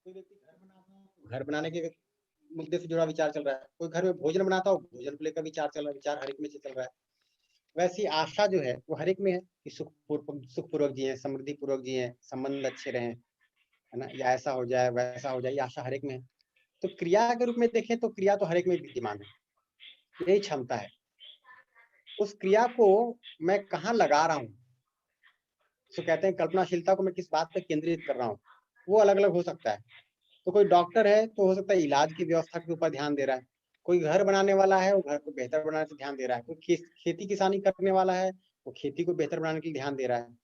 कोई व्यक्ति घर बनाने के मुद्दे से जुड़ा विचार चल रहा है, कोई घर में भोजन बनाता हो भोजन को लेकर विचार चल रहा है, विचार हर एक में से चल रहा है। वैसी आशा जो है वो हर एक में है कि सुखपूर्वक जिए, समृद्धि पूर्वक जिए, संबंध अच्छे रहें, है ना, या ऐसा हो जाए वैसा हो जाए, ये आशा हर एक में है। तो क्रिया के रूप में देखें तो क्रिया तो हर एक में विद्यमान है, यही क्षमता है। उस क्रिया को मैं कहाँ लगा रहा हूँ, तो कहते हैं कल्पनाशीलता को मैं किस बात पर केंद्रित कर रहा हूँ, वो अलग अलग हो सकता है। तो कोई डॉक्टर है तो हो सकता है इलाज की व्यवस्था के ऊपर ध्यान दे रहा है, कोई घर बनाने वाला है, वो घर को बेहतर बनाने से ध्यान दे रहा है। कोई खेती किसानी करने वाला है, वो खेती को बेहतर बनाने के लिए ध्यान दे रहा है।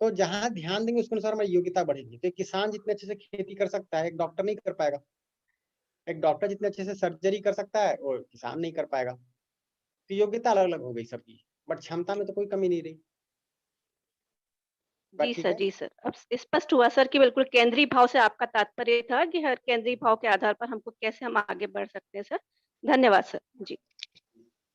तो जहाँ ध्यान देंगे उसके अनुसार हमारी योग्यता बढ़ेगी। तो किसान जितने अच्छे से खेती कर सकता है, एक डॉक्टर नहीं कर पाएगा। एक डॉक्टर जितने अच्छे से सर्जरी कर सकता है, वो किसान नहीं कर पाएगा। तो योग्यता अलग अलग हो गई सबकी, बट क्षमता में तो कोई कमी नहीं रही। बात जी ठीक सर, है? जी सर। अब स्पष्ट हुआ सर कि बिल्कुल केंद्रीय भाव से आपका तात्पर्य था कि हर केंद्रीय भाव के आधार पर हमको कैसे हम आगे बढ़ सकते हैं सर। धन्यवाद सर। जी।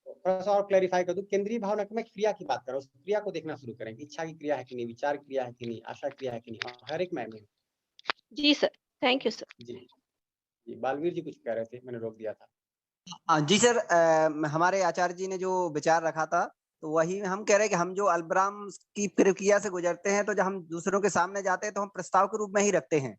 थोड़ा सा और क्लैरिफाई कर दूं, केंद्रीय भावना में क्रिया की बात कर रहा हूँ। उस क्रिया को देखना शुरू करें, इच्छा की क्रिया है कि नहीं, विचार क्रिया है कि नहीं, आशा क्रिया है कि नहीं, और हर एक में जी सर, थैंक यू सर। जी बालवीर जी कुछ कह रहे थे, मैंने रोक दिया था। जी सर, हमारे आचार्य जी ने जो विचार रखा था तो वही हम कह रहे हैं कि हम जो अल्पराम की प्रक्रिया से गुजरते हैं, तो जब हम दूसरों के सामने जाते हैं तो हम प्रस्ताव के रूप में ही रखते हैं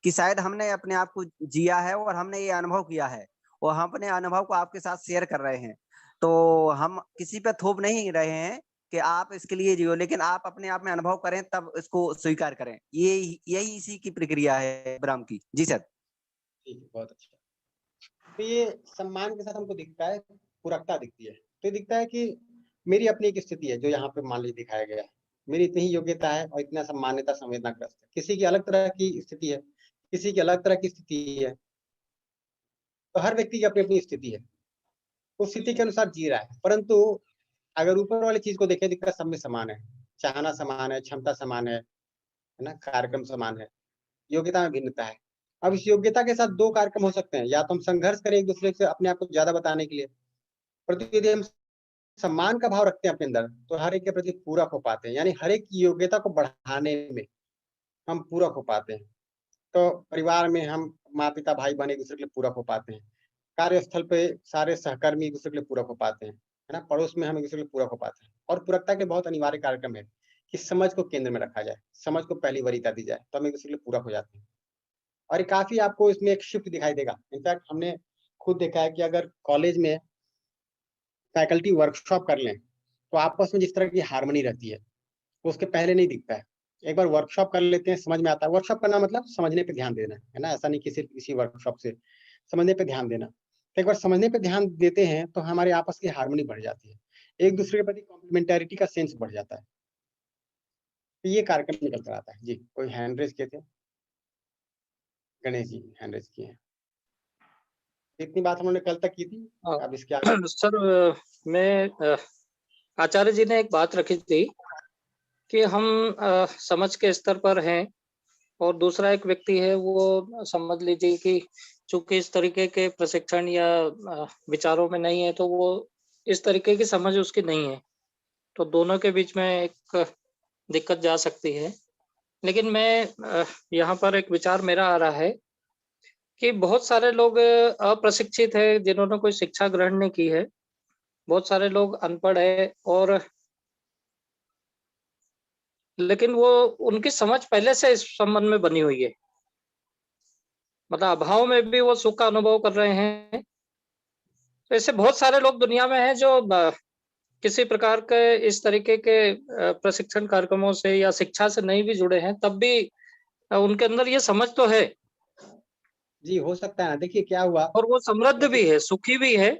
कि शायद हमने अपने आप को जिया है और हमने ये अनुभव किया है और हम अपने अनुभव को आपके साथ शेयर कर रहे हैं। तो हम किसी पे थोप नहीं रहे हैं कि आप इसके लिए जियो, लेकिन आप अपने आप में अनुभव करें तब इसको स्वीकार करें। यही इसी की प्रक्रिया है ब्राह्म की। जी सर। ठीक है, बहुत अच्छा। तो ये सम्मान के साथ हमको दिखता है, पूरकता दिखती है। तो ये दिखता है कि मेरी अपनी एक स्थिति है जो यहाँ पे मान लीजिए दिखाया गया है। मेरी इतनी ही योग्यता है और इतना सम्मान्यता संवेदनाग्रस्त है। किसी की अलग तरह की स्थिति है, किसी की अलग तरह की स्थिति है। तो हर व्यक्ति की अपनी अपनी स्थिति है, उस स्थिति के अनुसार जी रहा है। परंतु अगर ऊपर वाली चीज को देखें, दिक्कत सब में समान है। चाहना समान है, क्षमता समान है ना, कार्यक्रम समान है, योग्यता में भिन्नता है। अब इस योग्यता के साथ दो कार्यक्रम हो सकते हैं, या तो हम संघर्ष करें एक दूसरे से अपने आप को ज्यादा बताने के लिए, परंतु यदि हम सम्मान का भाव रखते हैं अपने अंदर, तो हर एक के प्रति पूरक हो पाते हैं। यानी हर एक की योग्यता को बढ़ाने में हम पूरक हो पाते हैं। तो परिवार में हम माँ पिता भाई बहन एक दूसरे के लिए पूरक हो पाते हैं। कार्यस्थल पे सारे सहकर्मी एक दूसरे के लिए पूरक हो पाते हैं, है ना। पड़ोस में हम एक दूसरे के लिए पूरक हो पाते हैं। और पूरकता के बहुत अनिवार्य कार्यक्रम है कि समझ को केंद्र में रखा जाए, समझ को पहली वरीयता दी जाए, तो हम एक दूसरे के लिए पूरक हो जाते हैं। और काफी आपको इसमें एक शिफ्ट दिखाई देगा। इनफैक्ट हमने खुद देखा है कि अगर कॉलेज में फैकल्टी वर्कशॉप कर लें तो आपस में जिस तरह की हार्मनी रहती है वो उसके पहले नहीं दिखता है। एक बार वर्कशॉप कर लेते हैं, समझ में आता है। वर्कशॉप करना मतलब समझने पे ध्यान देना है ना, ऐसा नहीं कि सिर्फ इसी वर्कशॉप से समझने पे ध्यान देना। तो एक बार समझने पे ध्यान देते हैं तो हमारे आपस की हार्मनी बढ़ जाती है, एक दूसरे के प्रति कॉम्प्लीमेंटैरिटी का सेंस बढ़ जाता है। तो ये कार्यक्रम निकल कर आता है। जी, कोई हैंड रेज किए थे? गणेश जी हैंड रेज किए हैं। इतनी बात हमने कल तक की थी। अब इसके आगे सर, मैं आचार्य जी ने एक बात रखी थी कि हम समझ के स्तर पर हैं और दूसरा एक व्यक्ति है वो समझ लीजिए कि चूंकि इस तरीके के प्रशिक्षण या विचारों में नहीं है, तो वो इस तरीके की समझ उसकी नहीं है, तो दोनों के बीच में एक दिक्कत जा सकती है। लेकिन मैं यहाँ पर एक विचार मेरा आ रहा है कि बहुत सारे लोग अप्रशिक्षित है, जिन्होंने कोई शिक्षा ग्रहण नहीं की है। बहुत सारे लोग अनपढ़ है और लेकिन वो उनकी समझ पहले से इस संबंध में बनी हुई है, मतलब अभाव में भी वो सुख का अनुभव कर रहे हैं। तो ऐसे बहुत सारे लोग दुनिया में हैं जो किसी प्रकार के इस तरीके के प्रशिक्षण कार्यक्रमों से या शिक्षा से नहीं भी जुड़े हैं, तब भी उनके अंदर ये समझ तो है। जी हो सकता है ना। देखिए क्या हुआ, और वो समृद्ध भी है, सुखी भी है।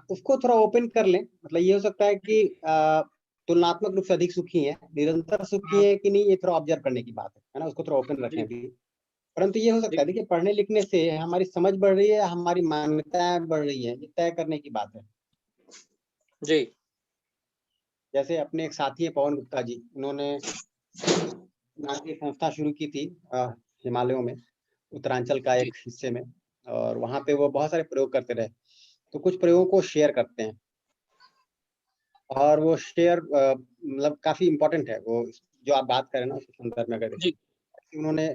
उसको थोड़ा ओपन कर लें। मतलब ये हो सकता है कि तुलनात्मक रूप से अधिक सुखी है, निरंतर सुखी है कि नहीं, ये थोड़ा ऑब्जर्व करने की बात है ना। उसको थोड़ा ओपन रखें अभी। परंतु ये हो सकता है, देखिए पढ़ने लिखने से हमारी समझ बढ़ रही है, हमारी मान्यताएं बढ़ रही है, ये तय करने की बात है। जी। जैसे अपने एक साथी है पवन गुप्ता जी, उन्होंने नाट्य संस्था शुरू की थी हिमालयों में, उत्तरांचल का एक हिस्से में, और वहां पे वो बहुत सारे प्रयोग करते रहे। तो कुछ प्रयोगों को शेयर करते हैं और वो शेयर मतलब काफी इम्पोर्टेंट है। वो जो आप बात करें ना उसके संदर्भ में अगर देखें, उन्होंने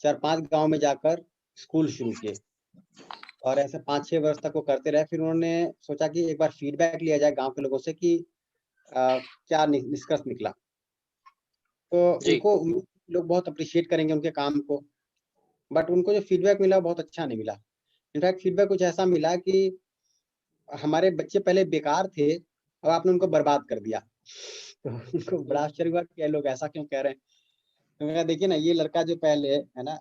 4-5 गांव में जाकर स्कूल शुरू किए और ऐसे 5-6 वर्ष तक वो करते रहे। फिर उन्होंने सोचा कि एक बार फीडबैक लिया जाए गांव के लोगों से कि क्या निष्कर्ष निकला। तो उनको लोग बहुत अप्रिशिएट करेंगे उनके काम को, बट उनको जो फीडबैक मिला बहुत अच्छा नहीं मिला। इनफैक्ट फीडबैक कुछ ऐसा मिला कि हमारे बच्चे पहले बेकार थे और आपने उनको बर्बाद कर दिया। तो उनको बड़ा आश्चर्य हुआ कि लोग ऐसा क्यों कह रहे हैं। तो मैंने देखिए ना, ये लड़का जो पहले है ना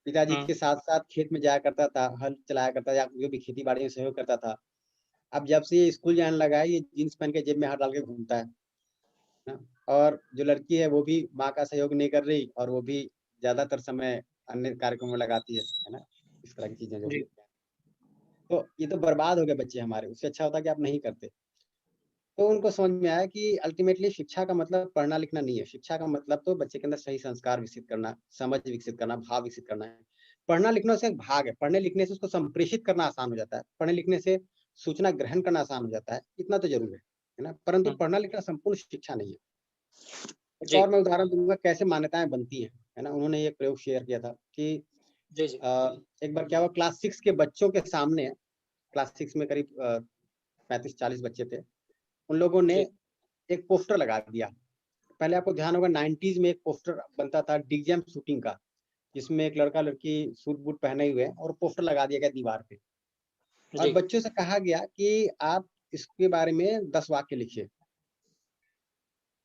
पिताजी के साथ साथ खेत में जाया करता था, हल चलाया करता था या जो भी खेती बाड़ी में सहयोग करता था। अब जब से ये स्कूल जाने लगा है, ये जीन्स पहन के जेब में हाथ डाल के घूमता है ना? और जो लड़की है वो भी माँ का सहयोग नहीं कर रही और वो भी ज्यादातर समय अन्य कार्यक्रमों में लगाती है ना? इस तरह की चीजें जो भी होती हैं। तो ये तो बर्बाद हो गए बच्चे हमारे, उससे अच्छा होता कि आप नहीं करते। तो उनको समझ में आया कि अल्टीमेटली शिक्षा का मतलब पढ़ना लिखना नहीं है। शिक्षा का मतलब तो बच्चे के अंदर सही संस्कार विकसित करना, समझ विकसित करना, भाव विकसित करना है। पढ़ना लिखना उसका एक भाग है। पढ़ने लिखने से उसको संप्रेषित करना आसान हो जाता है। पढ़ने लिखने से सूचना ग्रहण करना आसान हो जाता है, इतना तो जरूर है ना? परंतु पढ़ना लिखना संपूर्ण शिक्षा नहीं है। एक जी। और मैं उदाहरण दूंगा कैसे मान्यताएं बनती हैं, है ना? उन्होंने ये प्रयोग शेयर किया था कि जी जी एक बार क्या हुआ, क्लास 6 के बच्चों के सामने, क्लास 6 में करीब 35-40 बच्चे थे, उन लोगों ने जी एक पोस्टर लगा दिया। पहले आपको ध्यान होगा 90s में एक पोस्टर बनता था डिग शूटिंग का, जिसमें एक लड़का लड़की सूट बूट पहने हुए हैं और पोस्टर लगा दिया गया दीवार पे और जी बच्चों से कहा गया कि आप इसके बारे में 10 वाक्य लिखिए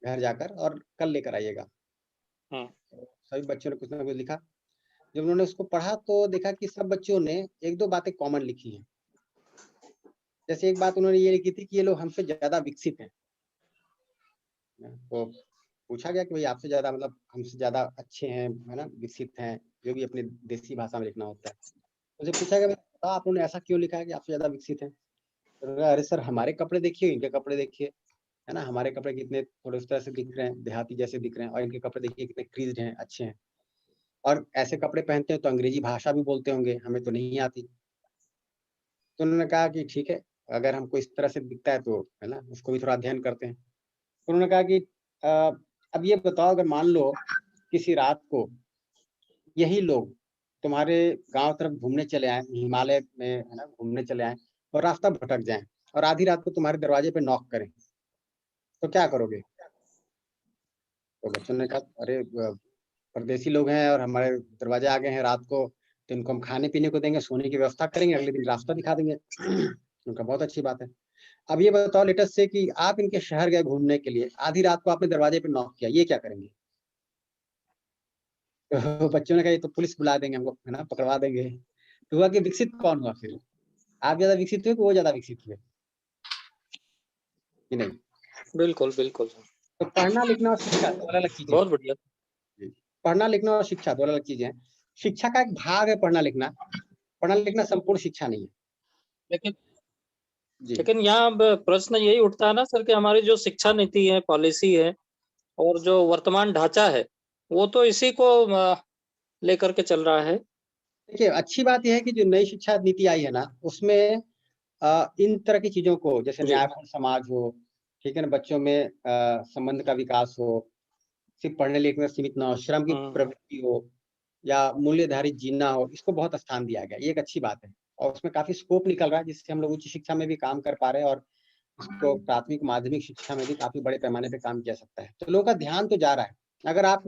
घर जाकर और कल लेकर आइएगा। सभी बच्चों ने कुछ ना कुछ लिखा। जब उन्होंने उसको पढ़ा तो देखा कि सब बच्चों ने एक दो बातें कॉमन लिखी हैं। जैसे एक बात उन्होंने ये लिखी थी कि ये लोग हमसे ज्यादा विकसित हैं। तो पूछा गया कि भाई आपसे ज्यादा मतलब हमसे ज्यादा अच्छे हैं, है ना, विकसित हैं, जो भी अपने देसी भाषा में लिखना होता है। उसे पूछा गया बताओ आप लोगों ने ऐसा क्यों लिखा है कि आपसे ज्यादा विकसित हैं? तो उन्होंने कहा, अरे सर हमारे कपड़े देखिए, इनके कपड़े देखिए, है ना, हमारे कपड़े कितने थोड़े उस तरह से दिख रहे हैं, देहाती जैसे दिख रहे हैं, और इनके कपड़े देखिए कितने क्रीज्ड हैं, अच्छे हैं, और ऐसे कपड़े पहनते हैं तो अंग्रेजी भाषा भी बोलते होंगे, हमें तो नहीं आती। तो उन्होंने कहा कि ठीक है, अगर हमको इस तरह से दिखता है तो, है ना, उसको भी थोड़ा अध्ययन करते हैं। तो उन्होंने कहा कि अब ये बताओ, अगर मान लो किसी रात को यही लोग तुम्हारे गांव तरफ घूमने चले आए, हिमालय में, है ना, घूमने चले आए और रास्ता भटक जाएं और आधी रात को तुम्हारे दरवाजे पे नॉक करें, तो क्या करोगे? तो बच्चों ने कहा अरे परदेसी लोग हैं और हमारे दरवाजे आ गए हैं रात को, तो इनको हम खाने पीने को देंगे, सोने की व्यवस्था करेंगे, अगले दिन रास्ता दिखा देंगे। उनका बहुत अच्छी बात है। अब ये बताओ लेटेस्ट से कि आप इनके शहर गए घूमने के लिए, आधी रात को आपने दरवाजे पे नॉक किया, ये क्या करेंगे? तो बच्चों ने कहा ये तो पुलिस बुला देंगे हमको, है ना, पकड़वा देंगे। तो हुआ कि विकसित कौन हुआ फिर? आप ज्यादा विकसित हुए कि वो ज्यादा विकसित हुए कि नहीं? बिल्कुल बिल्कुल तो पढ़ना लिखना और शिक्षा दो अलग चीजें हैं। बहुत बढ़िया। पढ़ना लिखना और शिक्षा दो अलग चीजें हैं। शिक्षा का एक भाग है पढ़ना लिखना, पढ़ना लिखना संपूर्ण शिक्षा नहीं है। लेकिन जी लेकिन यहाँ अब प्रश्न यही उठता है ना सर कि हमारी जो शिक्षा नीति है, पॉलिसी है और जो वर्तमान ढांचा है, वो तो इसी को लेकर के चल रहा है। देखिए, अच्छी बात यह है कि जो नई शिक्षा नीति आई है ना, उसमें इन तरह की चीजों को, जैसे जी न्यायपूर्ण समाज हो, ठीक है ना, बच्चों में संबंध का विकास हो, सिर्फ पढ़ने लिखने में सीमित ना हो, श्रम की प्रवृत्ति हो या मूल्यधारित जीना हो, इसको बहुत स्थान दिया गया। ये एक अच्छी बात है और उसमें काफी स्कोप निकल रहा है, जिससे हम लोग उच्च शिक्षा में भी काम कर पा रहे हैं और इसको प्राथमिक माध्यमिक शिक्षा में भी काफी बड़े पैमाने पे काम किया सकता है। तो लोगों का ध्यान तो जा रहा है। अगर आप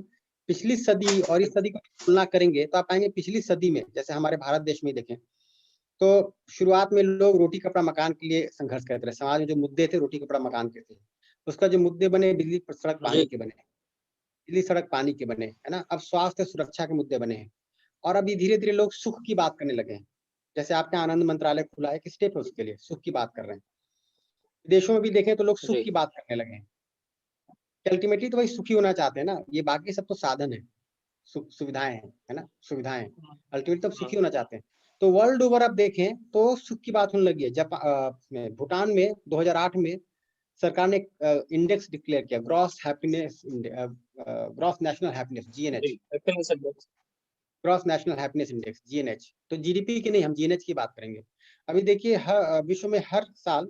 पिछली सदी और इस सदी की तुलना करेंगे तो आप पाएंगे पिछली सदी में, जैसे हमारे भारत देश में देखें तो शुरुआत में लोग रोटी कपड़ा मकान के लिए संघर्ष करते रहे। समाज में जो मुद्दे थे रोटी कपड़ा मकान के थे, उसका जो मुद्दे बने, बिजली सड़क पानी के बने, बिजली सड़क पानी के बने, है ना। अब स्वास्थ्य सुरक्षा के मुद्दे बने हैं और अभी धीरे धीरे लोग सुख की बात करने लगे हैं। जैसे आपके आनंद मंत्रालय खुला है, किस स्टेप है उसके लिए, सुख की बात कर रहे हैं। विदेशों में भी देखें तो लोग सुख की बात करने लगे हैं। अल्टीमेटली तो वही सुखी होना चाहते हैं ना, ये बाकी सब तो साधन है, सुविधाएं हैं, है ना, सुविधाएं। अल्टीमेटली तब सुखी होना चाहते हैं। तो वर्ल्ड ओवर आप देखें तो सुख की बात होने लगी है। भूटान में 2008 में सरकार ने इंडेक्स डिक्लेयर किया, gross happiness, gross national happiness, GNH, gross national happiness index, GNH. तो जीडीपी की नहीं, हम जीएनएच की बात करेंगे। अभी देखिए विश्व में हर साल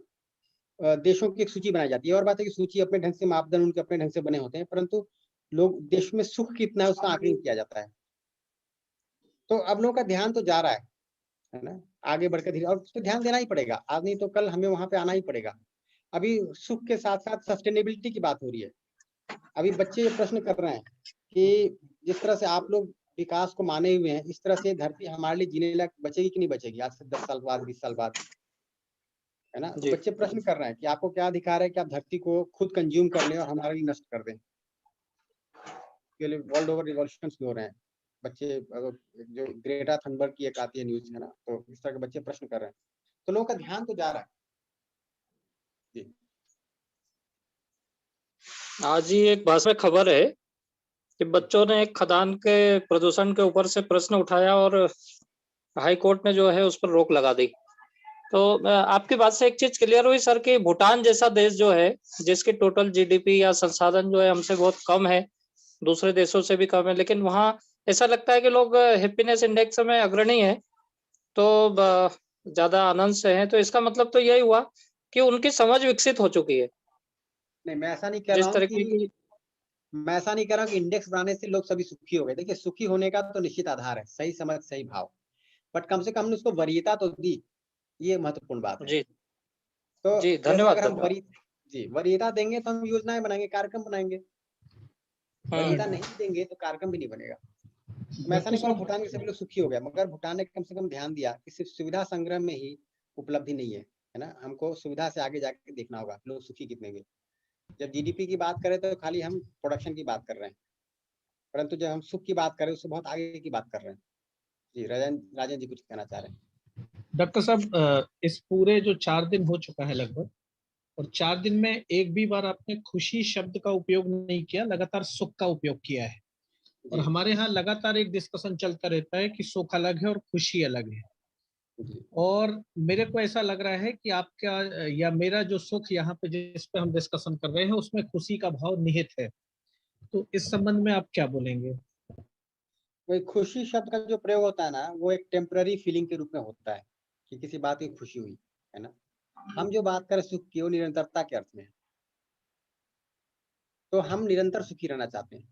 देशों की एक सूची बनाई जाती है, और बात है कि सूची अपने ढंग से, मापदंड उनके अपने ढंग से बने होते हैं, परंतु लोग देश में सुख कितना है उसका आकलन किया जाता है। तो अब लोगों का ध्यान तो जा रहा है ना, आगे बढ़कर धीरे, और उस पर ध्यान देना ही पड़ेगा, आज नहीं तो कल हमें वहां पे आना ही पड़ेगा। अभी सुख के साथ साथ सस्टेनेबिलिटी की बात हो रही है। अभी बच्चे ये प्रश्न कर रहे हैं कि जिस तरह से आप लोग विकास को माने हुए हैं, इस तरह से धरती हमारे लिए जीने लायक बचेगी कि नहीं बचेगी आज से 10 साल बाद, 20 साल बाद, है ना। तो बच्चे प्रश्न कर रहे हैं कि आपको क्या अधिकार है कि आप धरती को खुद कंज्यूम कर लें और हमारे लिए नष्ट कर दें। वर्ल्ड ओवर रिवॉल्यूशंस भी हो रहे हैं, बच्चे जो ग्रेटा थनबर्ग की एक आती है न्यूज है ना, तो इस तरह के बच्चे प्रश्न कर रहे हैं, तो लोगों का ध्यान तो जा रहा है। जी आज ही एक भाषण में खबर है कि बच्चों ने एक खदान के प्रदूषण के ऊपर से प्रश्न उठाया और हाई कोर्ट ने जो है उस पर रोक लगा दी। तो आपकी बात से एक चीज क्लियर हुई सर कि भूटान जैसा देश जो है, जिसकी टोटल जीडीपी या संसाधन जो है हमसे बहुत कम है, दूसरे देशों से भी कम है, लेकिन वहाँ ऐसा लगता है कि लोग हैप्पीनेस इंडेक्स में अग्रणी है, तो ज्यादा आनंद से हैं। तो इसका मतलब तो यही हुआ कि उनकी समझ विकसित हो चुकी है। नहीं, मैं ऐसा नहीं कह जिस रहा हूँ तरीके कि की मैं ऐसा नहीं कह रहा हूँ कि इंडेक्स बनाने से लोग सभी सुखी हो गए। देखिए, सुखी होने का तो निश्चित आधार है, सही समझ सही भाव, बट कम से कम हमने उसको वरीयता तो दी, ये महत्वपूर्ण बात है। जी तो जी जैसे धन्यवाद अगर हम धन्यवाद। वरीयता देंगे तो हम योजनाएं बनाएंगे, कार्यक्रम बनाएंगे। वरीयता नहीं देंगे तो कार्यक्रम भी नहीं बनेगा। मैं ऐसा डॉक्टर नहीं कह रहा साहब, भूटान के सभी लोग सुखी हो गए, मगर भूटान ने कम से कम ध्यान दिया कि सिर्फ सुविधा संग्रह में ही उपलब्धि नहीं है, है ना, हमको सुविधा से आगे जाके देखना होगा लोग सुखी कितने हुए। जब जीडीपी की बात करें तो खाली हम प्रोडक्शन की बात कर रहे हैं, परंतु जब हम सुख की बात करें उससे बहुत आगे की बात कर रहे हैं। जी राजन जी कुछ कहना चाह रहे हैं। डॉक्टर साहब, इस पूरे जो 4 दिन हो चुका है लगभग, और 4 दिन में एक भी बार आपने खुशी शब्द का उपयोग नहीं किया, लगातार सुख का उपयोग किया है। और हमारे यहाँ लगातार एक डिस्कशन चलता रहता है कि सुख अलग है और खुशी अलग है। और मेरे को ऐसा लग रहा है कि आपका या मेरा जो सुख यहाँ पे जिस पे हम डिस्कशन कर रहे हैं उसमें खुशी का भाव निहित है। तो इस संबंध में आप क्या बोलेंगे? वही खुशी शब्द का जो प्रयोग होता है ना, वो एक टेम्पररी फीलिंग के रूप में होता है कि किसी बात की खुशी हुई, है ना। हम जो बात करें सुख की, वो निरंतरता के अर्थ में है। तो हम निरंतर सुखी रहना चाहते हैं।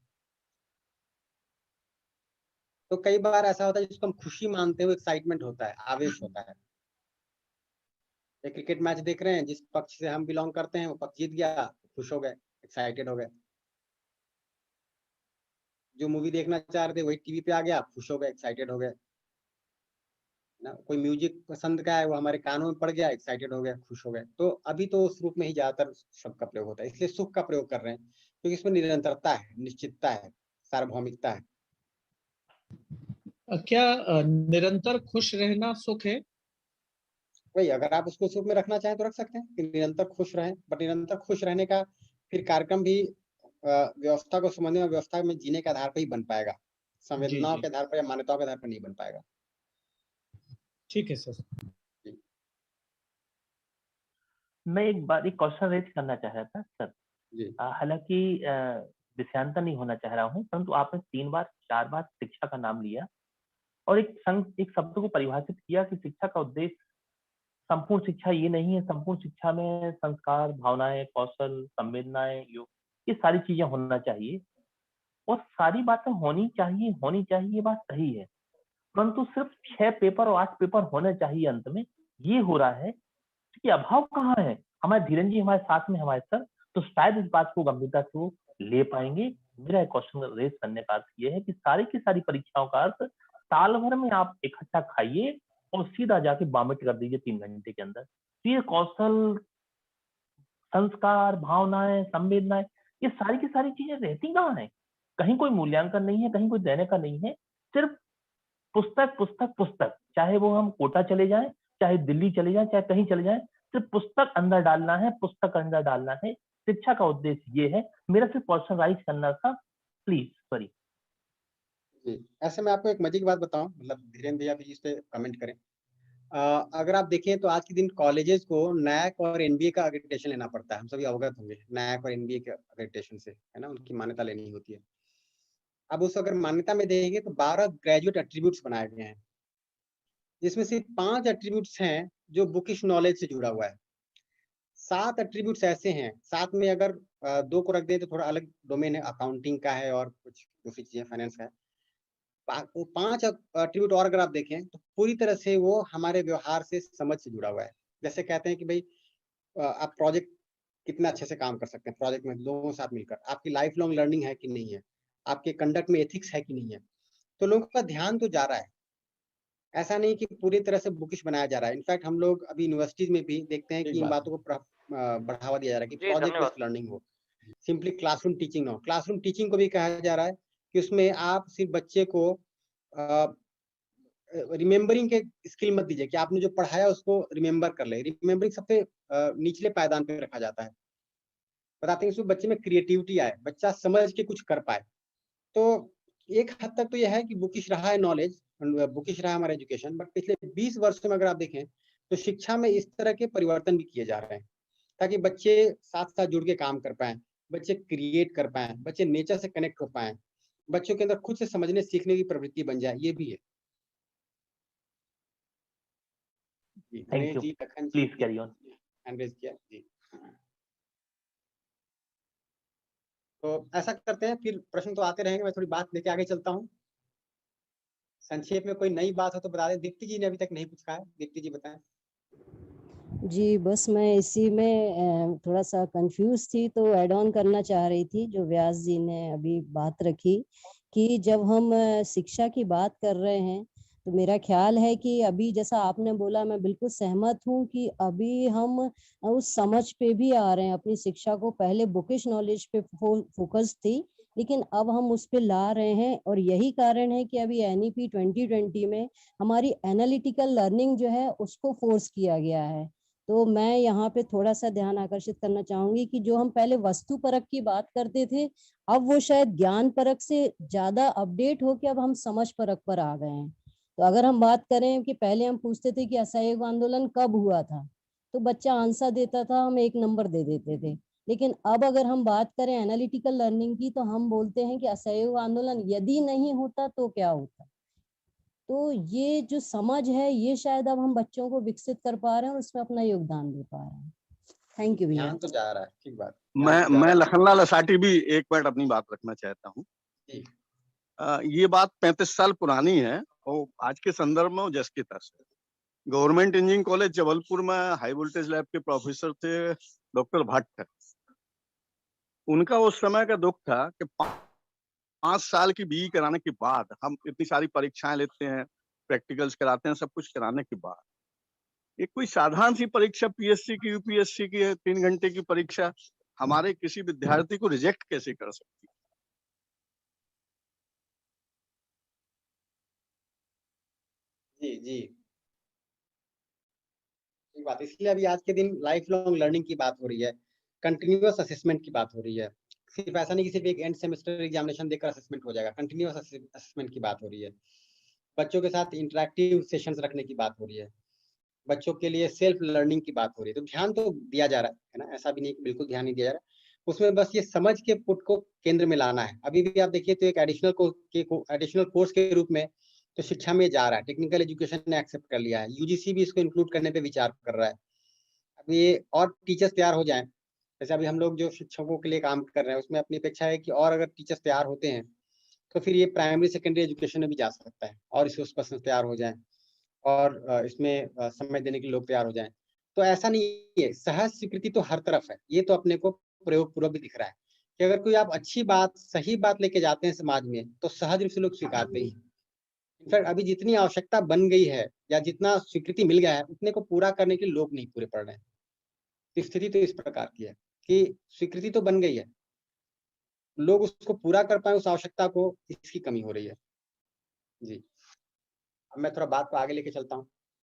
तो कई बार ऐसा होता है जिसको हम खुशी मानते हैं, एक्साइटमेंट होता है, आवेश होता है। एक क्रिकेट मैच देख रहे हैं, जिस पक्ष से हम बिलोंग करते हैं वो पक्ष जीत गया, खुश हो गए, एक्साइटेड हो गए। जो मूवी देखना चाह रहे थे वही टीवी पे आ गया, खुश हो गए, एक्साइटेड हो गए ना। कोई म्यूजिक पसंद का है वो हमारे कानों में पड़ गया, एक्साइटेड हो गए, खुश हो गए। तो अभी तो उस रूप में ही ज्यादातर शब्द का प्रयोग होता है, इसलिए सुख का प्रयोग कर रहे हैं क्योंकि इसमें निरंतरता है, निश्चितता है, सार्वभौमिकता है। क्या निरंतर खुश रहना सुख है? वही, अगर आप उसको सुख में रखना चाहें तो रख सकते हैं कि निरंतर खुश रहें, बट निरंतर खुश रहने का फिर कार्यक्रम भी व्यवस्था को समझने और व्यवस्था में जीने के आधार पर ही बन पाएगा, संवेदनाओं के आधार पर या मान्यताओं के आधार पर नहीं बन पाएगा। ठीक है सर। मैं एक क्वेश्चन रेज करना चाह रहा था सर। हालांकि विषयांतर नहीं होना चाह रहा हूँ, परंतु आपने 3 बार 4 बार शिक्षा का नाम लिया और एक शब्द को परिभाषित किया कि शिक्षा का उद्देश्य संपूर्ण शिक्षा ये नहीं है। संपूर्ण शिक्षा में संस्कार, भावनाएं, कौशल, संवेदनाएं, योग, ये सारी चीजें होना चाहिए और सारी बातें होनी चाहिए, ये बात सही है। परंतु सिर्फ 6 पेपर और 8 पेपर होने चाहिए अंत में, ये हो रहा है कि अभाव कहाँ है? हमारे धीरेन जी हमारे साथ में, हमारे सर, तो शायद इस बात को गंभीरता से वो ले पाएंगे। मेरा क्वेश्चन रेज करने का अर्थ ये है कि सारी की सारी परीक्षाओं का अर्थ साल भर में आप इकट्ठा खाइए और सीधा जाके वॉमिट कर दीजिए 3 घंटे के अंदर। तो ये कौशल, संस्कार, भावनाएं, संवेदनाएं, ये सारी की सारी चीजें रहती कहाँ है? कहीं कोई मूल्यांकन नहीं है, कहीं कोई देने का नहीं है, सिर्फ पुस्तक पुस्तक पुस्तक। चाहे वो हम कोटा चले जाएं, चाहे दिल्ली चले जाएं, चाहे कहीं चले जाएं, सिर्फ पुस्तक अंदर डालना है, पुस्तक अंदर डालना है। शिक्षा का उद्देश्य ये है। मेरा सिर्फ पर्सनलाइज करना था, प्लीज सॉरी। जी, ऐसे में आपको एक मजे की बात बताऊं, मतलब धीरेन्द्र भैया भी इस पे कमेंट करें। अगर आप देखें तो आज के दिन कॉलेजेस को नैक और एनबीए का अक्रेडिटेशन लेना पड़ता है। हम सभी अवगत होंगे नैक और एनबीए के अक्रेडिटेशन से, है ना, उनकी मान्यता लेनी होती है। अब उस अगर मान्यता में देखेंगे तो 12 ग्रेजुएट एट्रीब्यूट्स बनाए गए हैं, जिसमें से 5 एट्रीब्यूट्स हैं जो बुकिश नॉलेज से जुड़ा हुआ है। 7 एट्रीब्यूट्स ऐसे हैं, 7 में अगर 2 को रख दें तो थोड़ा अलग डोमेन है, अकाउंटिंग का है और कुछ दूसरी चीजें फाइनेंस का है। 5 एट्रीब्यूट और अगर आप देखें तो पूरी तरह से वो हमारे व्यवहार से, समझ से जुड़ा हुआ है। जैसे कहते हैं कि भाई आप प्रोजेक्ट कितना अच्छे से काम कर सकते हैं, प्रोजेक्ट में लोगों के साथ मिलकर, आपकी लाइफ लॉन्ग लर्निंग है कि नहीं है, आपके कंडक्ट में एथिक्स है कि नहीं है। तो लोगों का ध्यान तो जा रहा है, ऐसा नहीं कि पूरी तरह से बुकिश बनाया जा रहा है। इनफैक्ट हम लोग अभी यूनिवर्सिटीज में भी देखते हैं कि इन बातों को बढ़ावा दिया जा रहा है कि प्रोजेक्ट बेस्ड लर्निंग हो, सिंपली क्लासरूम टीचिंग ना हो। क्लासरूम टीचिंग को भी कहा जा रहा है कि उसमें आप सिर्फ बच्चे को रिमेम्बरिंग के स्किल मत दीजिए कि आपने जो पढ़ाया उसको रिमेम्बर कर ले। रिमेम्बरिंग सबसे निचले पायदान पे रखा जाता है। बताते हैं इसमें बच्चे में क्रिएटिविटी आए, बच्चा समझ के कुछ कर पाए। तो एक हद तक तो यह है कि बुकिश रहा है नॉलेज, बुकिश रहा है हमारा एजुकेशन, बट पिछले 20 वर्षों में अगर आप देखें तो शिक्षा में इस तरह के परिवर्तन भी किए जा रहे हैं ताकि बच्चे साथ साथ जुड़ के काम कर पाएं, बच्चे क्रिएट कर पाएं, बच्चे नेचर से कनेक्ट हो पाएं, बच्चों के अंदर खुद से समझने सीखने की प्रवृत्ति बन जाए, ये भी है। जी, थैंक यू, जी, Lakhan ji, please carry on. Hand raise किया जी। तो ऐसा करते हैं, फिर प्रश्न तो आते रहेंगे, मैं थोड़ी बात लेके आगे चलता हूँ। संक्षेप में कोई नई बात हो तो बता दें। दीप्ति जी ने अभी तक नहीं पूछा है, दीप्ति जी बताएं। जी बस मैं इसी में थोड़ा सा कंफ्यूज थी, तो ऐड ऑन करना चाह रही थी जो व्यास जी ने अभी बात रखी कि जब हम शिक्षा की बात कर रहे हैं तो मेरा ख्याल है कि अभी जैसा आपने बोला, मैं बिल्कुल सहमत हूँ कि अभी हम उस समझ पे भी आ रहे हैं। अपनी शिक्षा को पहले बुकिश नॉलेज पे फोकस थी, लेकिन अब हम उस पे ला रहे हैं, और यही कारण है कि अभी NEP 2020 में हमारी एनालिटिकल लर्निंग जो है उसको फोर्स किया गया है। तो मैं यहाँ पे थोड़ा सा ध्यान आकर्षित करना चाहूंगी कि जो हम पहले वस्तु परक की बात करते थे, अब वो शायद ज्ञान परक से ज्यादा अपडेट होके अब हम समझ परक पर आ गए हैं। तो अगर हम बात करें कि पहले हम पूछते थे कि असहयोग आंदोलन कब हुआ था, तो बच्चा आंसर देता था, हम 1 नंबर दे देते थे। लेकिन अब अगर हम बात करें एनालिटिकल लर्निंग की, तो हम बोलते हैं कि असहयोग आंदोलन यदि नहीं होता तो क्या होता। तो ये जो समझ है, ये शायद अब हम बच्चों को विकसित कर पा रहे हैं और उसमें अपना योगदान दे पा रहे हैं। थैंक यू भैया। ध्यान तो जा रहा है, ठीक बात। मैं लखनलाल असाटी भी एक मिनट अपनी बात रखना चाहता हूँ। ये बात 35 साल पुरानी है और आज के संदर्भ में जस की तस है। गवर्नमेंट इंजीनियरिंग कॉलेज जबलपुर में हाई वोल्टेज लैब के प्रोफेसर थे डॉक्टर भट्ट। उनका उस समय का दुख था कि 5 साल की BE कराने के बाद हम इतनी सारी परीक्षाएं लेते हैं, प्रैक्टिकल्स कराते हैं, सब कुछ कराने के बाद एक कोई साधारण सी परीक्षा PSC की UPSC की 3 घंटे की परीक्षा हमारे किसी विद्यार्थी को रिजेक्ट कैसे कर सकती है? जी जी, ठीक बात। इसलिए अभी आज के दिन लाइफ लॉन्ग लर्निंग की बात हो रही है, कंटिन्यूअस असेसमेंट की बात हो रही है। सिर्फ ऐसा नहीं कि सिर्फ एक एंड सेमेस्टर एग्जामिनेशन देकर असेसमेंट हो जाएगा, कंटिन्यूअस असेसमेंट की बात हो रही है। बच्चों के साथ इंटरेक्टिव सेशंस रखने की बात हो रही है, बच्चों के लिए सेल्फ लर्निंग की बात हो रही है। तो ध्यान तो दिया जा रहा है ना, ऐसा भी नहीं कि बिल्कुल ध्यान नहीं दिया जा रहा। उसमें बस ये समझ के पुट को केंद्र में लाना है। अभी भी आप देखिए तो एक एडिशनल कोर्स के रूप में तो शिक्षा में जा रहा है, टेक्निकल एजुकेशन ने एक्सेप्ट कर लिया है, UGC भी इसको इंक्लूड करने पे विचार कर रहा है। अब ये और टीचर्स तैयार हो जाएं, जैसे अभी हम लोग जो शिक्षकों के लिए काम कर रहे हैं उसमें अपनी अपेक्षा है कि और अगर टीचर्स तैयार होते हैं तो फिर ये प्राइमरी सेकेंडरी एजुकेशन में भी जा सकता है और इसमें पर्सन तैयार हो जाएं और इसमें समय देने के लोग तैयार हो जाएं। तो ऐसा नहीं है, सहज स्वीकृति तो हर तरफ है। ये तो अपने को प्रयोग पूर्वक भी दिख रहा है कि अगर कोई आप अच्छी बात, सही बात लेके जाते हैं समाज में तो सहज रूप से लोग स्वीकारते ही। इनफैक्ट अभी जितनी आवश्यकता बन गई है या जितना स्वीकृति मिल गया है उतने को पूरा करने के लिए लोग नहीं पूरे पड़ रहे हैं। स्थिति तो इस प्रकार की है कि स्वीकृति तो बन गई है, लोग उसको पूरा कर पाए उस आवश्यकता को, इसकी कमी हो रही है। जी, अब मैं थोड़ा बात को आगे लेके चलता हूँ।